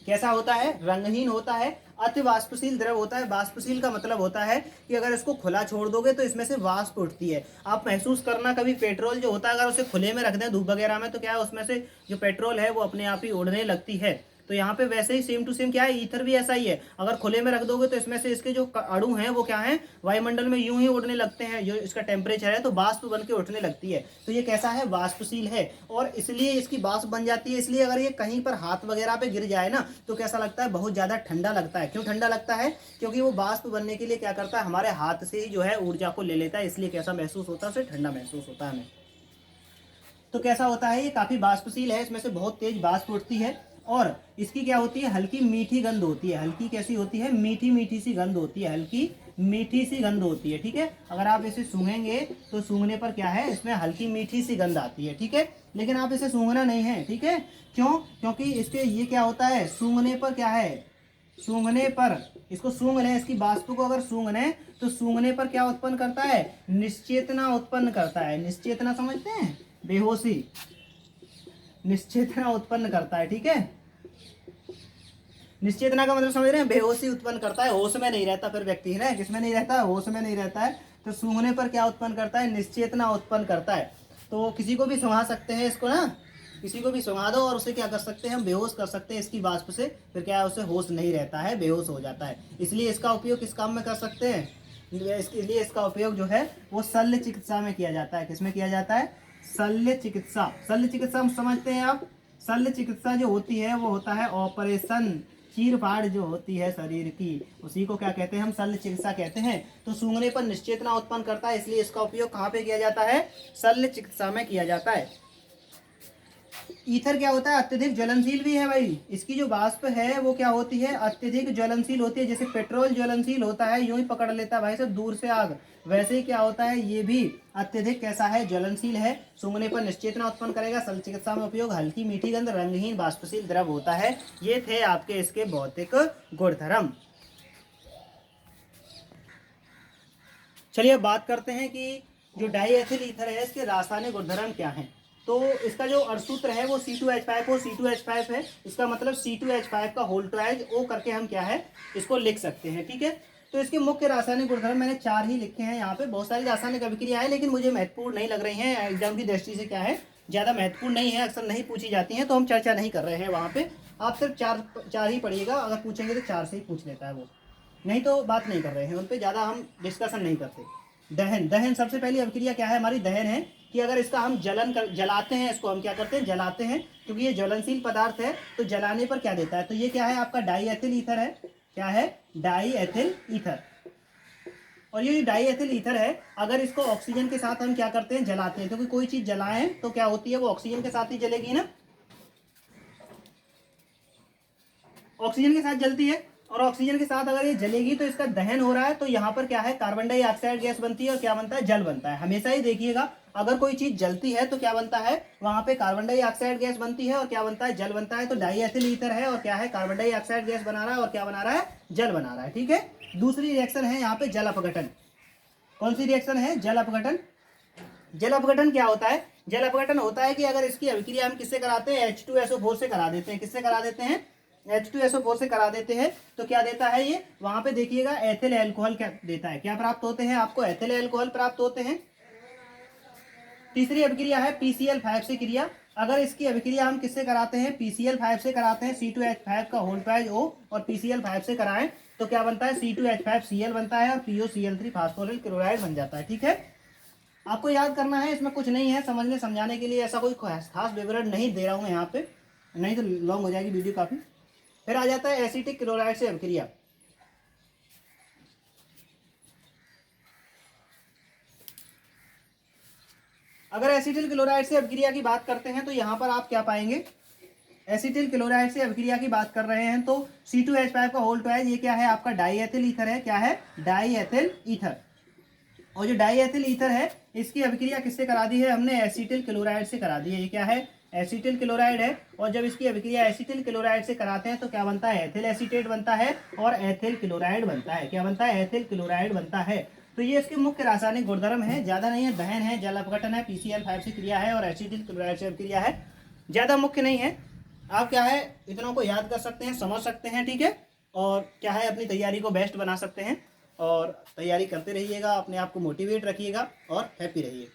कैसा होता है, रंगहीन होता है, अति वाष्पशील द्रव होता है। वाष्पशील का मतलब होता है कि अगर इसको खुला छोड़ दोगे तो इसमें से वाष्प उठती है। आप महसूस करना, कभी पेट्रोल जो होता है अगर उसे खुले में रख दें धूप वगैरह में तो क्या है, उसमें से जो पेट्रोल है वो अपने आप ही उड़ने लगती है। तो यहाँ पे वैसे ही सेम टू सेम क्या है, ईथर भी ऐसा ही है। अगर खुले में रख दोगे तो इसमें से इसके जो अणु हैं वो क्या है, वायुमंडल में यूं ही उड़ने लगते हैं। जो इसका टेम्परेचर है तो वाष्प बन के उठने लगती है। तो ये कैसा है, वाष्पशील है और इसलिए इसकी वाष्प बन जाती है। इसलिए अगर ये कहीं पर हाथ वगैरह पे गिर जाए ना तो कैसा लगता है, बहुत ज़्यादा ठंडा लगता है। क्यों ठंडा लगता है, क्योंकि वो वाष्प बनने के लिए क्या करता है, हमारे हाथ से ही जो है ऊर्जा को ले लेता है। इसलिए कैसा महसूस होता है, उसे ठंडा महसूस होता है हमें। तो कैसा होता है, ये काफी वाष्पशील है, इसमें से बहुत तेज वाष्प उठती है और इसकी क्या होती है, हल्की मीठी गंध होती है। हल्की कैसी होती है, मीठी मीठी सी गंध होती है, हल्की मीठी सी गंध होती है, ठीक है। अगर आप इसे सूंघेंगे तो सूंघने पर क्या है, इसमें हल्की मीठी सी गंध आती है, ठीक है। लेकिन आप इसे सूंघना नहीं है, ठीक है। क्यों, क्योंकि इसके ये क्या होता है, सूंघने पर क्या है, सूंघने पर इसको सूंघ लें, इसकी वाष्प को अगर सूंघ लें तो सूंघने पर क्या उत्पन्न करता है, निश्चेतना उत्पन्न करता है। निश्चेतना समझते हैं, बेहोशी, निश्चेतना उत्पन्न करता है, ठीक है। निश्चेतना का मतलब समझ रहे हैं, बेहोशी उत्पन्न करता है, होश में नहीं रहता फिर व्यक्ति, है ना, किसमें नहीं रहता, होश में नहीं रहता है। तो सूंघने पर क्या उत्पन्न करता है, निश्चेतना उत्पन्न करता है। तो किसी को भी सुंघा सकते हैं इसको ना, किसी को भी सुंघा दो और उसे क्या कर सकते हैं, हम बेहोश कर सकते हैं इसकी वाष्प से। फिर क्या है, उसे होश नहीं रहता है, बेहोश हो जाता है। इसलिए इसका उपयोग किस काम में कर सकते हैं, इसके लिए इसका उपयोग जो है वो शल्य चिकित्सा में किया जाता है। किसमें किया जाता है, शल्य चिकित्सा। शल्य चिकित्सा हम समझते हैं आप, शल्य चिकित्सा जो होती है वो होता है ऑपरेशन, चीर फाड़ जो होती है शरीर की, उसी को क्या कहते हैं, हम शल्य चिकित्सा कहते हैं। तो सूंघने पर निश्चेतना उत्पन्न करता है, इसलिए इसका उपयोग कहाँ पे किया जाता है, शल्य चिकित्सा में किया जाता है। ईथर क्या होता है, अत्यधिक ज्वलनशील भी है भाई। इसकी जो वाष्प है वो क्या होती है, अत्यधिक ज्वलनशील होती है। जैसे पेट्रोल ज्वलनशील होता है, यूं ही पकड़ लेता है भाई साहब दूर से आग, वैसे ही क्या होता है, ये भी अत्यधिक कैसा है, ज्वलनशील है। सूंघने पर निश्चेतना उत्पन्न करेगा। शल्य चिकित्सा में उपयोग, हल्की मीठी गंध, रंगहीन वाष्पशील द्रव होता है। ये थे आपके इसके भौतिक गुणधर्म। चलिए अब बात करते हैं कि जो डाईएथिल ईथर है इसके रासायनिक गुणधर्म क्या हैं। तो इसका जो अणुसूत्र है वो C2H5 और C2H5 है। इसका मतलब C2H5 का होल ट्वाइज O करके हम क्या है, इसको लिख सकते हैं, ठीक है। तो इसके मुख्य रासायनिक गुणधर्म मैंने 4 ही लिखे हैं यहाँ पे। बहुत सारी रासायनिक अभिक्रिया है लेकिन मुझे महत्वपूर्ण नहीं लग रही हैं, एग्जाम की दृष्टि से क्या है, ज़्यादा महत्वपूर्ण नहीं है, अक्सर नहीं पूछी जाती हैं, तो हम चर्चा नहीं कर रहे हैं वहाँ पे। आप सिर्फ चार ही पढ़िएगा, अगर पूछेंगे तो 4 से ही पूछ लेता है वो, नहीं तो बात नहीं कर रहे हैं उन पर, ज़्यादा हम डिस्कशन नहीं करते। दहन, दहन सबसे पहली अभिक्रिया क्या है हमारी, दहन है कि अगर इसका हम जलाते हैं, इसको हम क्या करते हैं, जलाते हैं, क्योंकि ये ज्वलनशील पदार्थ है। तो जलाने पर क्या देता है, तो ये क्या है आपका डाईएथिल ईथर है। क्या है, डाईएथिल ईथर। और ये डाईएथिल ईथर है, अगर इसको ऑक्सीजन के साथ हम क्या करते हैं, जलाते हैं, क्योंकि कोई चीज जलाएं तो क्या होती है, वो ऑक्सीजन के साथ ही जलेगी ना, ऑक्सीजन के साथ जलती है। और ऑक्सीजन के साथ अगर ये जलेगी तो इसका दहन हो रहा है, तो यहाँ पर क्या है, कार्बन डाइऑक्साइड गैस बनती है और क्या बनता है, जल बनता है। हमेशा ही देखिएगा अगर कोई चीज जलती है तो क्या बनता है, वहां पे कार्बन डाइऑक्साइड गैस बनती है और क्या बनता है, जल बनता है। तो डाईएथिल ईथर है और क्या है, कार्बन डाइऑक्साइड गैस बना रहा है और क्या बना रहा है, जल बना रहा है, ठीक है। दूसरी रिएक्शन है यहाँ पे जल अपघटन। कौन सी रिएक्शन है, जल अपघटन। जल अपघटन क्या होता है, जल अपघटन होता है कि अगर इसकी अभिक्रिया हम किससे कराते हैं, H2SO4 से करा देते हैं। किससे करा देते हैं, H2SO4 से करा देते हैं। तो क्या देता है ये, वहां पे देखिएगा एथिल अल्कोहल क्या देता है, क्या प्राप्त होते हैं आपको, एथिल अल्कोहल प्राप्त होते हैं। तीसरी अभिक्रिया है PCl5 से क्रिया। अगर इसकी अभिक्रिया हम किससे कराते हैं, PCl5 से कराते हैं, C2H5 का होल ट्वाइज O और PCl5 से कराएं तो क्या बनता है, C2H5Cl बनता है और POCl3 फास्फोरिल क्लोराइड बन जाता है, ठीक है। आपको याद करना है, इसमें कुछ नहीं है, समझने समझाने के लिए ऐसा कोई खास विवरण नहीं दे रहा हूं मैं यहाँ पे, नहीं तो लॉन्ग हो जाएगी वीडियो काफी। फिर आ जाता है एसिटिक क्लोराइड से अभिक्रिया। अगर एसिटिल क्लोराइड से अभिक्रिया की बात करते हैं तो यहाँ पर आप क्या पाएंगे, एसिटिल क्लोराइड से अभिक्रिया की बात कर रहे हैं तो C2H5 का होल ट्वाइज, ये क्या है आपका डाईएथिल ईथर है। क्या है, डाईएथिल ईथर। और जो डाईएथिल ईथर है इसकी अभिक्रिया किससे करा दी है हमने, एसिटिल क्लोराइड से करा दी है। ये क्या है, एसिटिल क्लोराइड है, और जब इसकी अभिक्रिया एसिटिल क्लोराइड से कराते हैं तो क्या बनता है, एथिल एसीटेट बनता है और एथिल क्लोराइड बनता है। क्या बनता है, एथिल क्लोराइड बनता है। तो ये इसके मुख्य रासायनिक गुणधर्म है, ज़्यादा नहीं है, दहन है, जल अपघटन है, PCl5 से क्रिया है और एसिटिल क्लोराइड से क्रिया है, ज़्यादा मुख्य नहीं है। आप क्या है इतनों को याद कर सकते हैं, समझ सकते हैं, ठीक है, और क्या है अपनी तैयारी को बेस्ट बना सकते हैं। और तैयारी करते रहिएगा, अपने आप को मोटिवेट रखिएगा और हैप्पी रहिए।